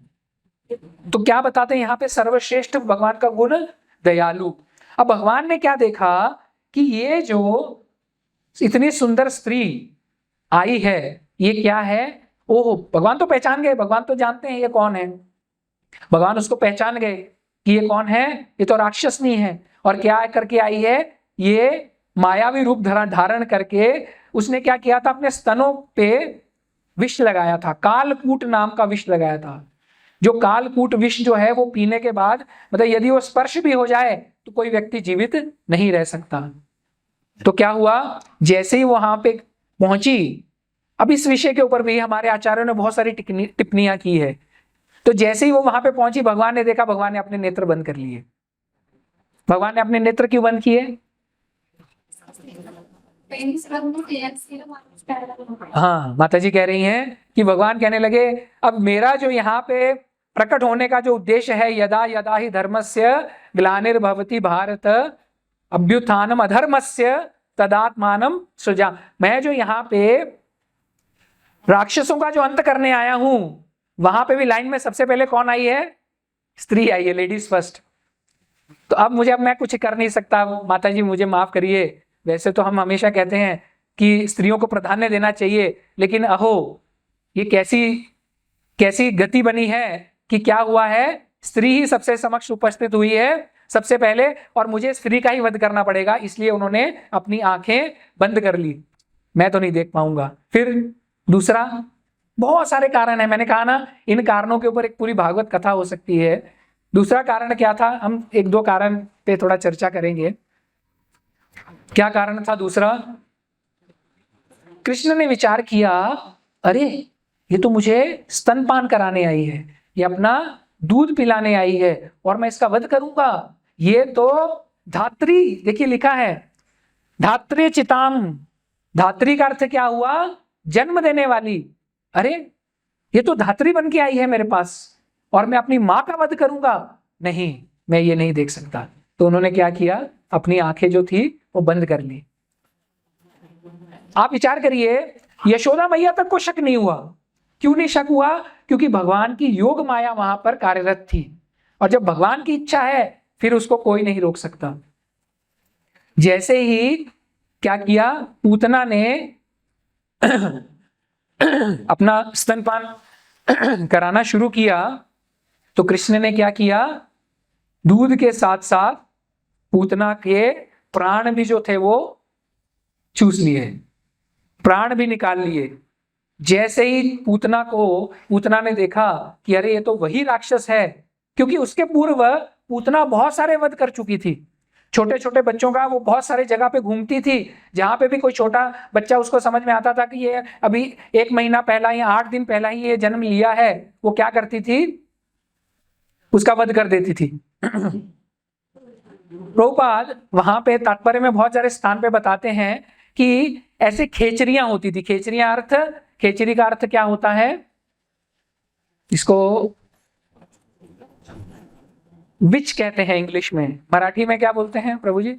तो क्या बताते हैं यहाँ पे, सर्वश्रेष्ठ भगवान का गुण दयालु। अब भगवान ने क्या देखा कि ये जो इतनी सुंदर स्त्री आई है, ये क्या है, ओह भगवान तो पहचान गए, भगवान तो जानते हैं ये कौन है, भगवान उसको पहचान गए कि ये कौन है, ये तो राक्षसनी है। और क्या करके आई है, ये मायावी रूप धारण करके उसने क्या किया था, अपने स्तनों पे विष लगाया था, कालकूट नाम का विष लगाया था। जो कालकूट विष जो है वो पीने के बाद मतलब यदि वो स्पर्श भी हो जाए तो कोई व्यक्ति जीवित नहीं रह सकता। तो क्या हुआ, जैसे ही वहां पे पहुंची, अब इस विषय के ऊपर भी हमारे आचार्यों ने बहुत सारी टिप्पणियां की है। तो जैसे ही वो वहां पे पहुंची, भगवान ने देखा, भगवान ने अपने नेत्र बंद कर लिए। भगवान ने अपने नेत्र क्यों बंद किए? हाँ, माता जी कह रही हैं कि भगवान कहने लगे अब मेरा जो यहाँ पे प्रकट होने का जो उद्देश्य है, यदा यदा ही धर्मस्य ग्लानिर्भवति भारत अभ्युत्थानम अधर्मस्य तदात्मानम सृजा। मैं जो यहाँ पे राक्षसों का जो अंत करने आया हूं, वहां पे भी लाइन में सबसे पहले कौन आई है? स्त्री आई है, लेडीज फर्स्ट। तो अब मैं कुछ कर नहीं सकता, माता जी मुझे माफ करिए। वैसे तो हम हमेशा कहते हैं कि स्त्रियों को प्राधान्य देना चाहिए, लेकिन अहो ये कैसी गति बनी है कि क्या हुआ है, स्त्री ही सबसे समक्ष उपस्थित हुई है सबसे पहले, और मुझे स्त्री का ही वध करना पड़ेगा, इसलिए उन्होंने अपनी आंखें बंद कर ली, मैं तो नहीं देख पाऊंगा। फिर दूसरा, बहुत सारे कारण है, मैंने कहा ना इन कारणों के ऊपर एक पूरी भागवत कथा हो सकती है। दूसरा कारण क्या था, हम एक दो कारण पे थोड़ा चर्चा करेंगे। क्या कारण था दूसरा? कृष्ण ने विचार किया, अरे ये तो मुझे स्तनपान कराने आई है, ये अपना दूध पिलाने आई है और मैं इसका वध करूंगा। ये तो धात्री, देखिए लिखा है धात्रे चिताम, धात्री का अर्थ क्या हुआ? जन्म देने वाली। अरे ये तो धात्री बन के आई है मेरे पास और मैं अपनी मां का वध करूंगा, नहीं मैं ये नहीं देख सकता। तो उन्होंने क्या किया, अपनी आंखें जो थी वो बंद कर ली। आप विचार करिए, यशोदा मैया तक को शक नहीं हुआ। क्यों नहीं शक हुआ? क्योंकि भगवान की योग माया वहां पर कार्यरत थी, और जब भगवान की इच्छा है फिर उसको कोई नहीं रोक सकता। जैसे ही क्या किया, पूतना ने अपना स्तनपान कराना शुरू किया, तो कृष्ण ने क्या किया, दूध के साथ साथ पूतना के प्राण भी जो थे वो चूस लिए, प्राण भी निकाल लिए। जैसे ही पूतना ने देखा कि अरे ये तो वही राक्षस है, क्योंकि उसके पूर्व पूतना बहुत सारे वध कर चुकी थी। छोटे छोटे बच्चों का वो बहुत सारे जगह पे घूमती थी, जहां पे भी कोई छोटा बच्चा उसको समझ में आता था कि ये अभी 1 महीना पहला या 8 दिन पहला ही ये जन्म लिया है, वो क्या करती थी, उसका वध कर देती थी। प्रभुपाद वहां पे तात्पर्य में बहुत सारे स्थान पे बताते हैं कि ऐसे खेचरियां होती थी। खेचरी का अर्थ क्या होता है, इसको विच कहते हैं इंग्लिश में, मराठी में क्या बोलते हैं प्रभु जी?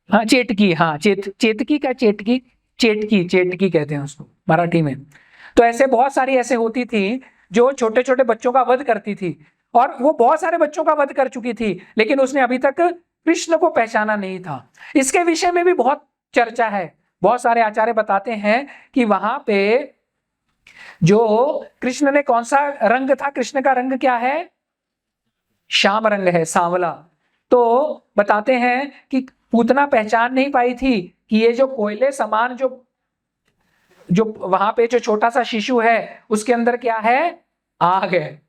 हाँ चेटकी, हाँ चेटकी कहते हैं उसको मराठी में। तो ऐसे बहुत सारी ऐसे होती थी जो छोटे छोटे बच्चों का वध करती थी, और वो बहुत सारे बच्चों का वध कर चुकी थी, लेकिन उसने अभी तक कृष्ण को पहचाना नहीं था। इसके विषय में भी बहुत चर्चा है। बहुत सारे आचार्य बताते हैं कि वहां पे जो कृष्ण ने कौन सा रंग था, कृष्ण का रंग क्या है, श्याम रंग है, सांवला। तो बताते हैं कि पूतना पहचान नहीं पाई थी कि ये जो कोयले समान जो वहां पे जो छोटा सा शिशु है उसके अंदर क्या है, आग है,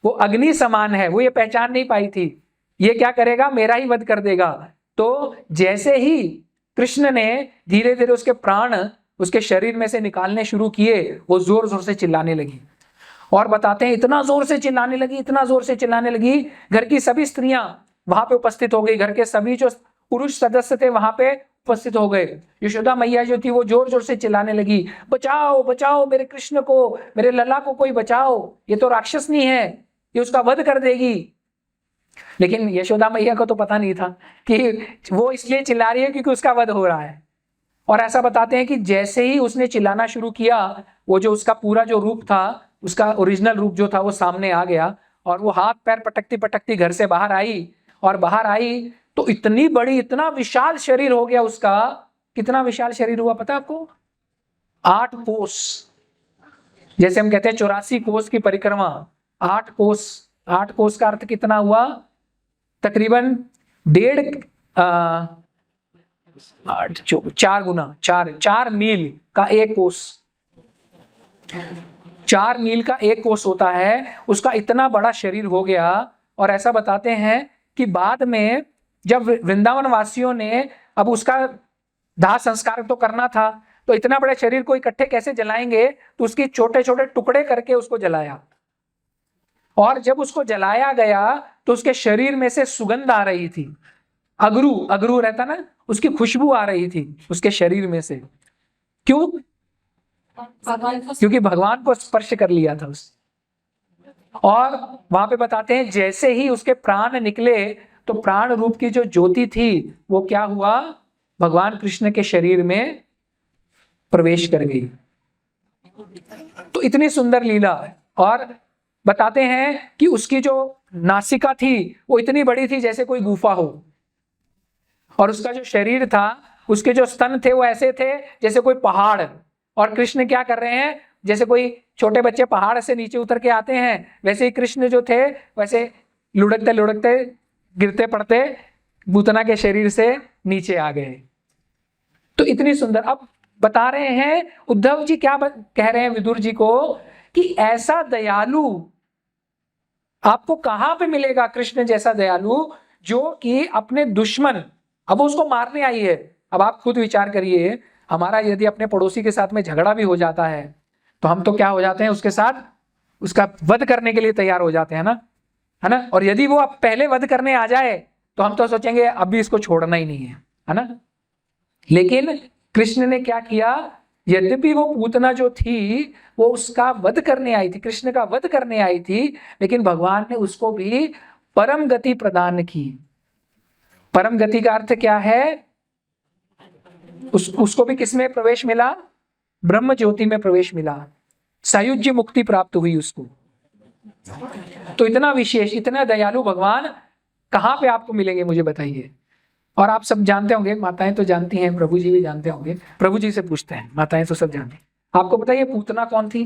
वो अग्नि समान है, वो ये पहचान नहीं पाई थी, ये क्या करेगा, मेरा ही वध कर देगा। तो जैसे ही कृष्ण ने धीरे धीरे उसके प्राण उसके शरीर में से निकालने शुरू किए, वो जोर जोर से चिल्लाने लगी। और बताते हैं इतना जोर से चिल्लाने लगी, घर की सभी स्त्रियां वहां पे उपस्थित हो गई, घर के सभी जो पुरुष सदस्य थे वहां पे उपस्थित हो गए। यशोदा मैया जो थी वो जोर जोर से चिल्लाने लगी, बचाओ बचाओ मेरे कृष्ण को, मेरे लला को कोई बचाओ, ये तो राक्षसनी है, ये उसका वध कर देगी। लेकिन यशोदा मैया को तो पता नहीं था कि वो इसलिए चिल्ला रही है क्योंकि उसका वध हो रहा है। और ऐसा बताते हैं कि जैसे ही उसने चिल्लाना शुरू किया, वो जो उसका पूरा जो रूप था, उसका ओरिजिनल रूप जो था वो सामने आ गया, और वो हाथ पैर पटकती पटकती घर से बाहर आई। और बाहर आई तो इतनी बड़ी, इतना विशाल शरीर हो गया उसका। कितना विशाल शरीर हुआ पता आपको? 8 कोस, जैसे हम कहते हैं 84 कोस की परिक्रमा, 8 कोस। 8 कोस का अर्थ कितना हुआ? तकरीबन 4 गुना, 4 मील का 1 कोस, 4 मील का 1 कोस होता है, उसका इतना बड़ा शरीर हो गया। और ऐसा बताते हैं कि बाद में जब वृंदावन वासियों ने अब उसका दाह संस्कार तो करना था, तो इतना बड़े शरीर को इकट्ठे कैसे जलाएंगे, तो उसके छोटे छोटे टुकड़े करके उसको जलाया। और जब उसको जलाया गया तो उसके शरीर में से सुगंध आ रही थी, अगरू, अगरू रहता ना, उसकी खुशबू आ रही थी उसके शरीर में से। क्यों? क्योंकि भगवान को स्पर्श कर लिया था उसने। और वहां पे बताते हैं जैसे ही उसके प्राण निकले तो प्राण रूप की जो ज्योति थी वो क्या हुआ, भगवान कृष्ण के शरीर में प्रवेश कर गई। तो इतनी सुंदर लीला। और बताते हैं कि उसकी जो नासिका थी वो इतनी बड़ी थी जैसे कोई गुफा हो, और उसका जो शरीर था, उसके जो स्तन थे वो ऐसे थे जैसे कोई पहाड़। और कृष्ण क्या कर रहे हैं, जैसे कोई छोटे बच्चे पहाड़ से नीचे उतर के आते हैं, वैसे ही कृष्ण जो थे वैसे लुढ़कते लुढ़कते गिरते पड़ते पूतना के शरीर से नीचे आ गए। तो इतनी सुंदर। अब बता रहे हैं उद्धव जी क्या कह रहे हैं विदुर जी को, कि ऐसा दयालु आपको कहां पे मिलेगा, कृष्ण जैसा दयालु जो कि अपने दुश्मन, अब वो उसको मारने आई है। अब आप खुद विचार करिए, हमारा यदि अपने पड़ोसी के साथ में झगड़ा भी हो जाता है तो हम तो क्या हो जाते हैं, उसके साथ उसका वध करने के लिए तैयार हो जाते हैं ना, है ना। और यदि वो अब पहले वध करने आ जाए तो हम तो सोचेंगे अब भी इसको छोड़ना ही नहीं है ना। लेकिन कृष्ण ने क्या किया, यद्यपि वो पूतना जो थी वो उसका वध करने आई थी, कृष्ण का वध करने आई थी, लेकिन भगवान ने उसको भी परम गति प्रदान की। परम गति का अर्थ क्या है, उसको भी किसमें प्रवेश मिला, ब्रह्म ज्योति में प्रवेश मिला, सायुज्य मुक्ति प्राप्त हुई उसको। तो इतना विशेष, इतना दयालु भगवान कहां पे आपको मिलेंगे मुझे बताइए। और आप सब जानते होंगे, माताएं तो जानती हैं, प्रभु जी भी जानते होंगे, प्रभु जी से पूछते हैं, माताएं तो सब जानती। आपको बताइए पूतना कौन थी,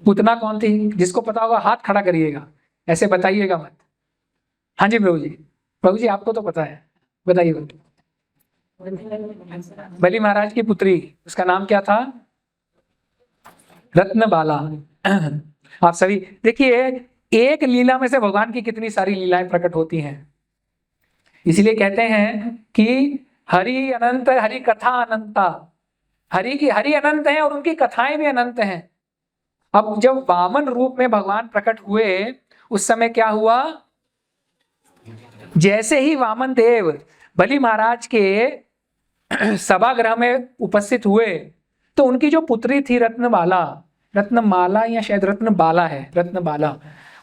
पूतना कौन थी? जिसको पता होगा हाथ खड़ा करिएगा, ऐसे बताइएगा मत। हाँ जी प्रभु जी, प्रभु जी आपको तो पता है, बताइए। बलि महाराज की पुत्री, उसका नाम क्या था, रत्नबाला। आप सभी देखिए, एक लीला में से भगवान की कितनी सारी लीलाएं प्रकट होती हैं। इसलिए कहते हैं कि हरि अनंत, हरि कथा अनंता, हरि अनंत है और उनकी कथाएं भी अनंत हैं। अब जब वामन रूप में भगवान प्रकट हुए उस समय क्या हुआ, जैसे ही वामन देव बलि महाराज के सभागृह में उपस्थित हुए तो उनकी जो पुत्री थी रत्नबाला, रत्नमाला या शायद रत्नबाला है, रत्नबाला,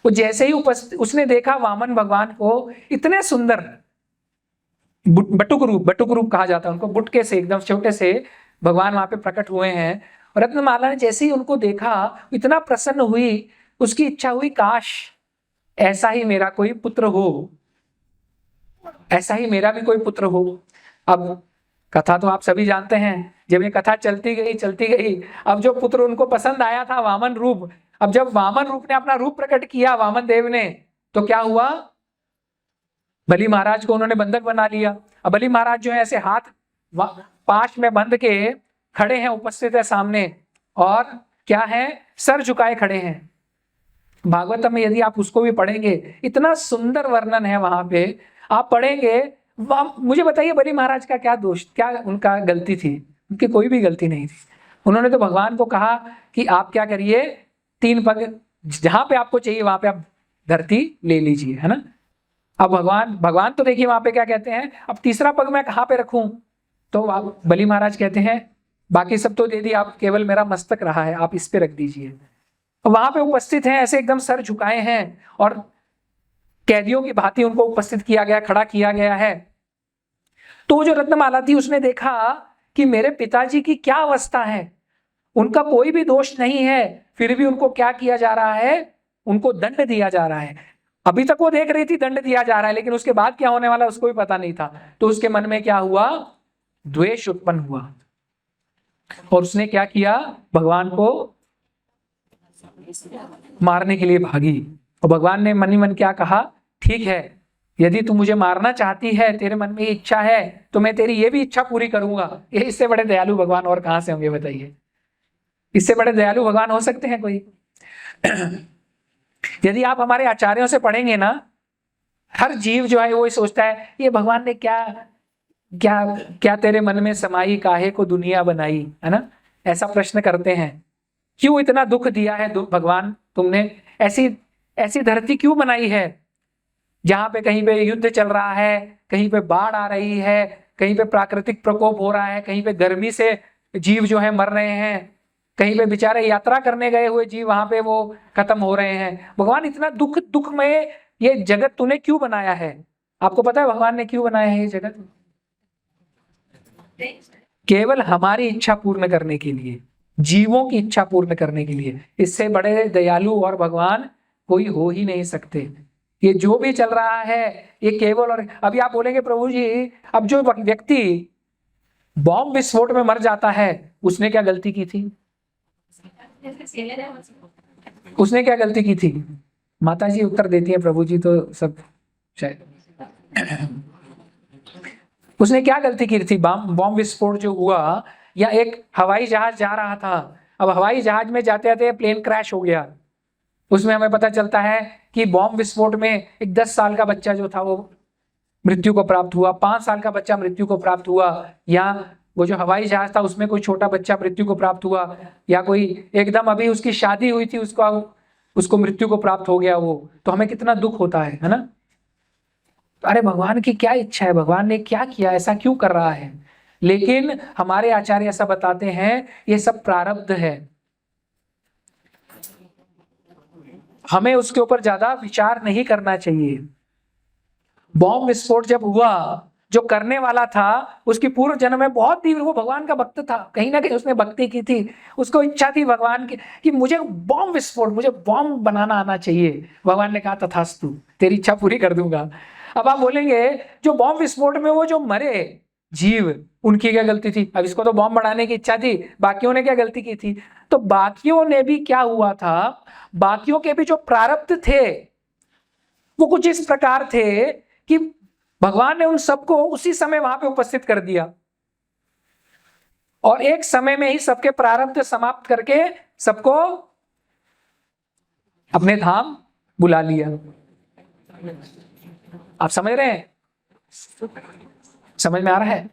वो जैसे ही उपस्थित, उसने देखा वामन भगवान को, इतने सुंदर बटुक रूप कहा जाता है उनको, बुटके से एकदम छोटे से भगवान वहां पे प्रकट हुए हैं। और रत्नमाला ने जैसे ही उनको देखा इतना प्रसन्न हुई, उसकी इच्छा हुई काश ऐसा ही मेरा कोई पुत्र हो, ऐसा ही मेरा भी कोई पुत्र हो। अब कथा तो आप सभी जानते हैं, जब ये कथा चलती गई, अब जो पुत्र उनको पसंद आया था वामन रूप, अब जब वामन रूप ने अपना रूप प्रकट किया वामन देव ने, तो क्या हुआ, बलि महाराज को उन्होंने बंधक बना लिया। अब बलि महाराज जो है ऐसे हाथ पाश में बंध के खड़े हैं, उपस्थित है सामने, और क्या है, सर झुकाए खड़े हैं। भागवतम में यदि आप उसको भी पढ़ेंगे, इतना सुंदर वर्णन है वहां पे, आप पढ़ेंगे। मुझे बताइए बलि महाराज का क्या दोष, क्या उनका गलती थी? उनकी कोई भी गलती नहीं थी। उन्होंने तो भगवान को कहा कि आप क्या करिए, 3 पग जहां पे आपको चाहिए वहां पे आप धरती ले लीजिए, है ना। अब भगवान तो देखिए वहां पे क्या कहते हैं, अब तीसरा पग मैं कहां पे रखूं, तो आप बलि महाराज कहते हैं बाकी सब तो दे दी, आप केवल मेरा मस्तक रहा है, आप इस पे रख दीजिए। वहां पे उपस्थित हैं, ऐसे एकदम सर झुकाए हैं, और कैदियों की भांति उनको उपस्थित किया गया, खड़ा किया गया है। तो वो जो रत्नमाला थी उसने देखा कि मेरे पिताजी की क्या अवस्था है, उनका कोई भी दोष नहीं है, फिर भी उनको क्या किया जा रहा है, उनको दंड दिया जा रहा है। अभी तक वो देख रही थी दंड दिया जा रहा है, लेकिन उसके बाद क्या होने वाला उसको भी पता नहीं था। तो उसके मन में क्या हुआ, द्वेष उत्पन्न हुआ, और उसने क्या किया, भगवान को मारने के लिए भागी। और भगवान ने मन ही मन क्या कहा, ठीक है यदि तू मुझे मारना चाहती है, तेरे मन में इच्छा है, तो मैं तेरी ये भी इच्छा पूरी करूंगा। ये इससे बड़े दयालु भगवान और कहां से होंगे बताइए? इससे बड़े दयालु भगवान हो सकते हैं कोई? यदि आप हमारे आचार्यों से पढ़ेंगे ना, हर जीव जो है वो ही सोचता है ये भगवान ने क्या क्या क्या तेरे मन में समाई, काहे को दुनिया बनाई, है ना? ऐसा प्रश्न करते हैं। क्यों इतना दुख दिया है भगवान तुमने? ऐसी ऐसी धरती क्यों बनाई है जहां पे कहीं पे युद्ध चल रहा है, कहीं पे बाढ़ आ रही है, कहीं पे प्राकृतिक प्रकोप हो रहा है, कहीं पे गर्मी से जीव जो है मर रहे हैं, कहीं पे बेचारे यात्रा करने गए हुए जीव वहां पे वो खत्म हो रहे हैं। भगवान इतना दुख में ये जगत तूने क्यों बनाया है? आपको पता है भगवान ने क्यों बनाया है ये जगत? केवल हमारी इच्छा पूर्ण करने के लिए, जीवों की इच्छा पूर्ण करने के लिए। इससे बड़े दयालु और भगवान कोई हो ही नहीं सकते। ये जो भी चल रहा है ये केवल, और अभी आप बोलेंगे प्रभु जी अब जो व्यक्ति बॉम्ब विस्फोट में मर जाता है उसने क्या गलती की थी? उसने क्या गलती की थी? माता जी उत्तर देती है, प्रभु जी तो सब शायद उसने क्या गलती की थी? बॉम्ब विस्फोट जो हुआ, या एक हवाई जहाज जा रहा था, अब हवाई जहाज में जाते जाते प्लेन क्रैश हो गया। उसमें हमें पता चलता है कि बॉम्ब विस्फोट में एक 10 साल का बच्चा जो था वो मृत्यु को प्राप्त हुआ, 5 साल का बच्चा मृत्यु को प्राप्त हुआ, या वो जो हवाई जहाज था उसमें कोई छोटा बच्चा मृत्यु को प्राप्त हुआ, या कोई एकदम अभी उसकी शादी हुई थी उसको मृत्यु को प्राप्त हो गया। वो तो हमें कितना दुख होता है ना? अरे भगवान की क्या इच्छा है, भगवान ने क्या किया, ऐसा क्यों कर रहा है? लेकिन हमारे आचार्य ऐसा बताते हैं ये सब प्रारब्ध है, हमें उसके ऊपर ज्यादा विचार नहीं करना चाहिए। बॉम्ब विस्फोट जब हुआ, जो करने वाला था उसकी पूर्व जन्म में बहुत तीव्र, वो भगवान का भक्त था, कहीं ना कहीं उसने भक्ति की थी, उसको इच्छा थी भगवान की कि मुझे बॉम्ब विस्फोट, मुझे बॉम्ब बनाना आना चाहिए। भगवान ने कहा तथास्तु, तेरी इच्छा पूरी कर दूंगा। अब आप बोलेंगे जो बॉम्ब विस्फोट में वो जो मरे जीव, उनकी क्या गलती थी? अब इसको तो बॉम्ब बढ़ाने की इच्छा थी, बाकियों ने क्या गलती की थी? तो बाकियों ने भी क्या हुआ था, बाकियों के भी जो प्रारब्ध थे वो कुछ इस प्रकार थे कि भगवान ने उन सबको उसी समय वहां पे उपस्थित कर दिया, और एक समय में ही सबके प्रारब्ध समाप्त करके सबको अपने धाम बुला लिया। आप समझ रहे हैं? समझ में आ रहा है?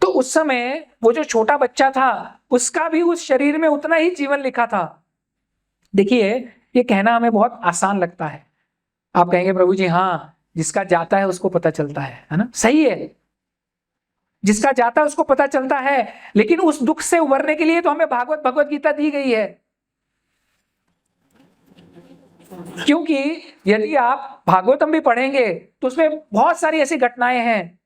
तो उस समय वो जो छोटा बच्चा था उसका भी उस शरीर में उतना ही जीवन लिखा था। देखिए ये कहना हमें बहुत आसान लगता है। आप कहेंगे प्रभु जी हाँ, जिसका जाता है उसको पता चलता है ना? सही है, जिसका जाता है उसको पता चलता है, लेकिन उस दुख से उबरने के लिए तो हमें भगवत गीता दी गई है। क्योंकि यदि आप भागवतम भी पढ़ेंगे तो उसमें बहुत सारी ऐसी घटनाएं हैं।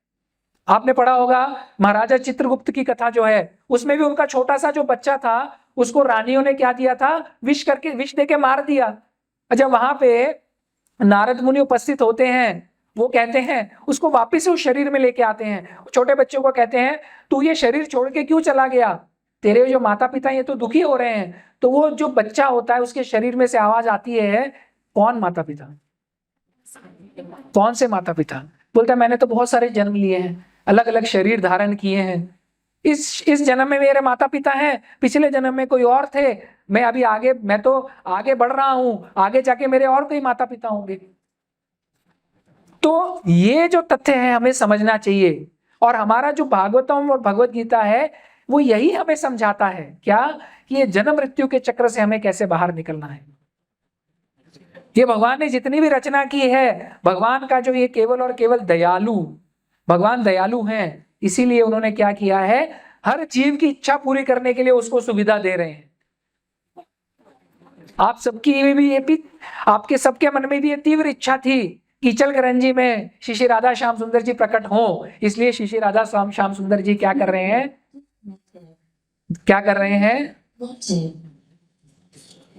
आपने पढ़ा होगा महाराजा चित्रगुप्त की कथा जो है, उसमें भी उनका छोटा सा जो बच्चा था उसको रानियों ने क्या दिया था? विष दे के मार दिया। जब वहां पे नारद मुनि उपस्थित होते हैं, वो कहते हैं उसको वापिस उस शरीर में लेके आते हैं। छोटे बच्चों को कहते हैं तू ये शरीर छोड़ के क्यों चला गया? तेरे जो माता पिता ये तो दुखी हो रहे हैं। तो वो जो बच्चा होता है उसके शरीर में से आवाज आती है, कौन माता पिता? कौन से माता पिता? बोलता है मैंने तो बहुत सारे जन्म लिए हैं, अलग अलग शरीर धारण किए हैं, इस जन्म में मेरे माता पिता हैं, पिछले जन्म में कोई और थे, मैं तो आगे बढ़ रहा हूं, आगे जाके मेरे और कोई माता पिता होंगे। तो ये जो तथ्य है हमें समझना चाहिए, और हमारा जो भागवतम और भगवत गीता है वो यही हमें समझाता है क्या कि ये जन्म मृत्यु के चक्र से हमें कैसे बाहर निकलना है। ये भगवान ने जितनी भी रचना की है, भगवान का जो ये केवल और केवल दयालु, भगवान दयालु हैं, इसीलिए उन्होंने क्या किया है, हर जीव की इच्छा पूरी करने के लिए उसको सुविधा दे रहे हैं। आप सबकी भी आपके सबके मन में भी ये तीव्र इच्छा थी कि इचलकरंजी में श्री राधा श्याम सुंदर जी प्रकट हो, इसलिए श्री राधा श्याम सुंदर जी क्या कर रहे हैं? क्या कर रहे हैं?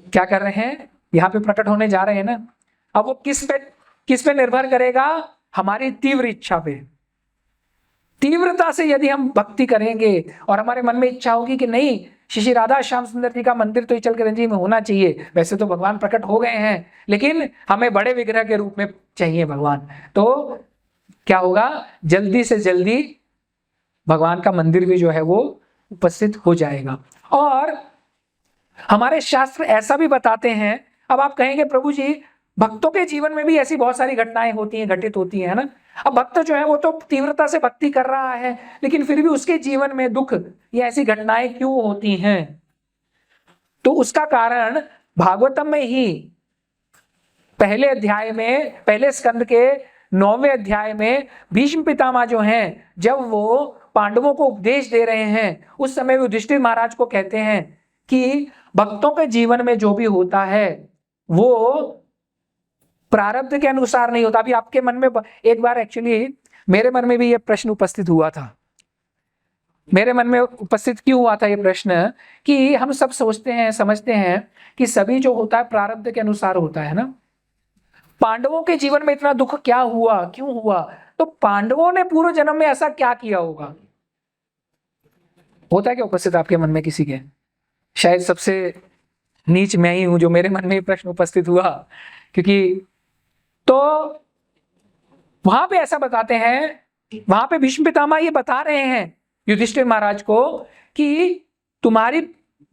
क्या कर रहे हैं? यहाँ पे प्रकट होने जा रहे हैं ना। अब वो किस पे निर्भर करेगा? हमारी तीव्र इच्छा पे। तीव्रता से यदि हम भक्ति करेंगे और हमारे मन में इच्छा होगी कि नहीं श्री श्री राधा श्याम सुंदर जी का मंदिर तो इचलकरंजी में होना चाहिए। वैसे तो भगवान प्रकट हो गए हैं, लेकिन हमें बड़े विग्रह के रूप में चाहिए भगवान। तो क्या होगा, जल्दी से जल्दी भगवान का मंदिर भी जो है वो उपस्थित हो जाएगा। और हमारे शास्त्र ऐसा भी बताते हैं, अब आप कहेंगे प्रभु जी भक्तों के जीवन में भी ऐसी बहुत सारी घटनाएं होती हैं, घटित होती हैं, है ना। अब भक्त जो है वो तो तीव्रता से भक्ति कर रहा है, लेकिन फिर भी उसके जीवन में दुख या ऐसी घटनाएं क्यों होती हैं? तो उसका कारण भागवतम में ही पहले अध्याय में, पहले स्कंद के 9वें अध्याय में भीष्म पितामह जो हैं, जब वो पांडवों को उपदेश दे रहे हैं, उस समय युधिष्ठिर महाराज को कहते हैं कि भक्तों के जीवन में जो भी होता है वो प्रारब्ध के अनुसार नहीं होता। अभी आपके मन में एक बार, एक्चुअली मेरे मन में भी ये प्रश्न उपस्थित हुआ था। मेरे मन में उपस्थित क्यों हुआ था ये प्रश्न, कि हम सब सोचते हैं, समझते हैं कि सभी जो होता है प्रारब्ध के अनुसार होता है ना। पांडवों के जीवन में इतना दुख क्या हुआ, क्यों हुआ? तो पांडवों ने पूर्व जन्म में ऐसा क्या किया होगा? होता है क्या उपस्थित आपके मन में किसी के? शायद सबसे नीच मैं ही हूं जो मेरे मन में प्रश्न उपस्थित हुआ, क्योंकि तो वहां पे ऐसा बताते हैं, वहां पे भीष्म पितामह ये बता रहे हैं युधिष्ठिर महाराज को कि तुम्हारी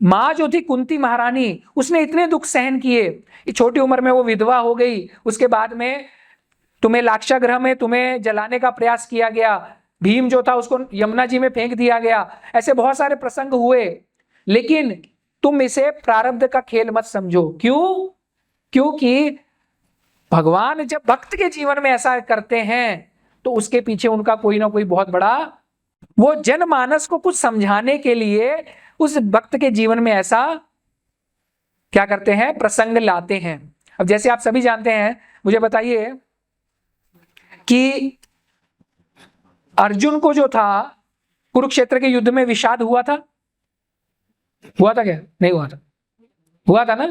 माँ जो थी कुंती महारानी, उसने इतने दुख सहन किए, छोटी उम्र में वो विधवा हो गई, उसके बाद में तुम्हें लाक्षागृह में तुम्हें जलाने का प्रयास किया गया, भीम जो था उसको यमुना जी में फेंक दिया गया, ऐसे बहुत सारे प्रसंग हुए, लेकिन तुम इसे प्रारब्ध का खेल मत समझो। क्यों? क्योंकि भगवान जब भक्त के जीवन में ऐसा करते हैं तो उसके पीछे उनका कोई ना कोई बहुत बड़ा, वो जनमानस को कुछ समझाने के लिए उस भक्त के जीवन में ऐसा क्या करते हैं, प्रसंग लाते हैं। अब जैसे आप सभी जानते हैं, मुझे बताइए कि अर्जुन को जो था कुरुक्षेत्र के युद्ध में विषाद हुआ था क्या? नहीं हुआ था? हुआ था ना,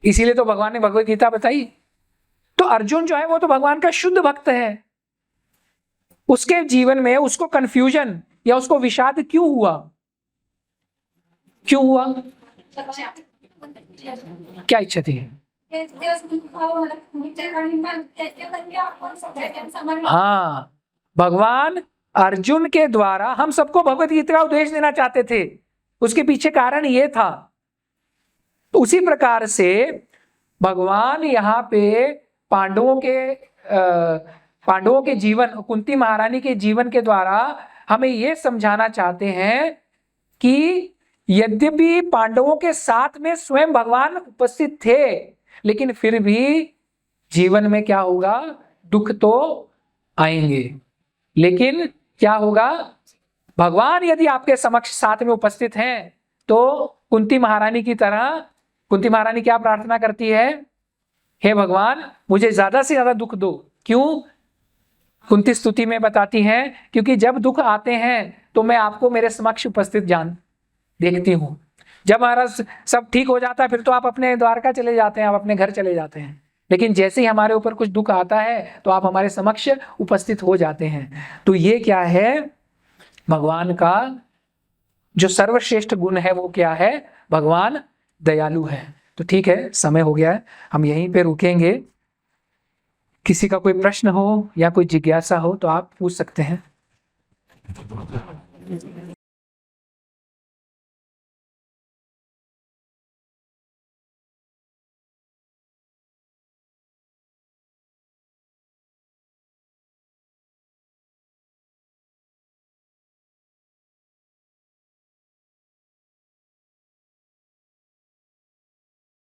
इसीलिए तो भगवान ने भगवत गीता बताई। तो अर्जुन जो है वो तो भगवान का शुद्ध भक्त है, उसके जीवन में उसको कंफ्यूजन या उसको विषाद क्यों हुआ? क्यों हुआ? क्या इच्छा थी? हाँ, भगवान अर्जुन के द्वारा हम सबको भगवत गीता का उपदेश देना चाहते थे, उसके पीछे कारण ये था। तो उसी प्रकार से भगवान यहाँ पे पांडवों के जीवन, कुंती महारानी के जीवन के द्वारा हमें ये समझाना चाहते हैं कि यद्यपि पांडवों के साथ में स्वयं भगवान उपस्थित थे, लेकिन फिर भी जीवन में क्या होगा, दुख तो आएंगे, लेकिन क्या होगा, भगवान यदि आपके समक्ष साथ में उपस्थित हैं तो कुंती महारानी की तरह, कुंती महारानी क्या प्रार्थना करती है, हे भगवान मुझे ज्यादा से ज्यादा दुख दो। क्यों? कुंती स्तुति में बताती हैं, क्योंकि जब दुख आते हैं तो मैं आपको मेरे समक्ष उपस्थित देखती हूँ। जब हमारा सब ठीक हो जाता है फिर तो आप अपने द्वारका चले जाते हैं, आप अपने घर चले जाते हैं, लेकिन जैसे ही हमारे ऊपर कुछ दुख आता है तो आप हमारे समक्ष उपस्थित हो जाते हैं। तो ये क्या है, भगवान का जो सर्वश्रेष्ठ गुण है वो क्या है, भगवान दयालु है। तो ठीक है, समय हो गया है, हम यहीं पे रुकेंगे। किसी का कोई प्रश्न हो या कोई जिज्ञासा हो तो आप पूछ सकते हैं।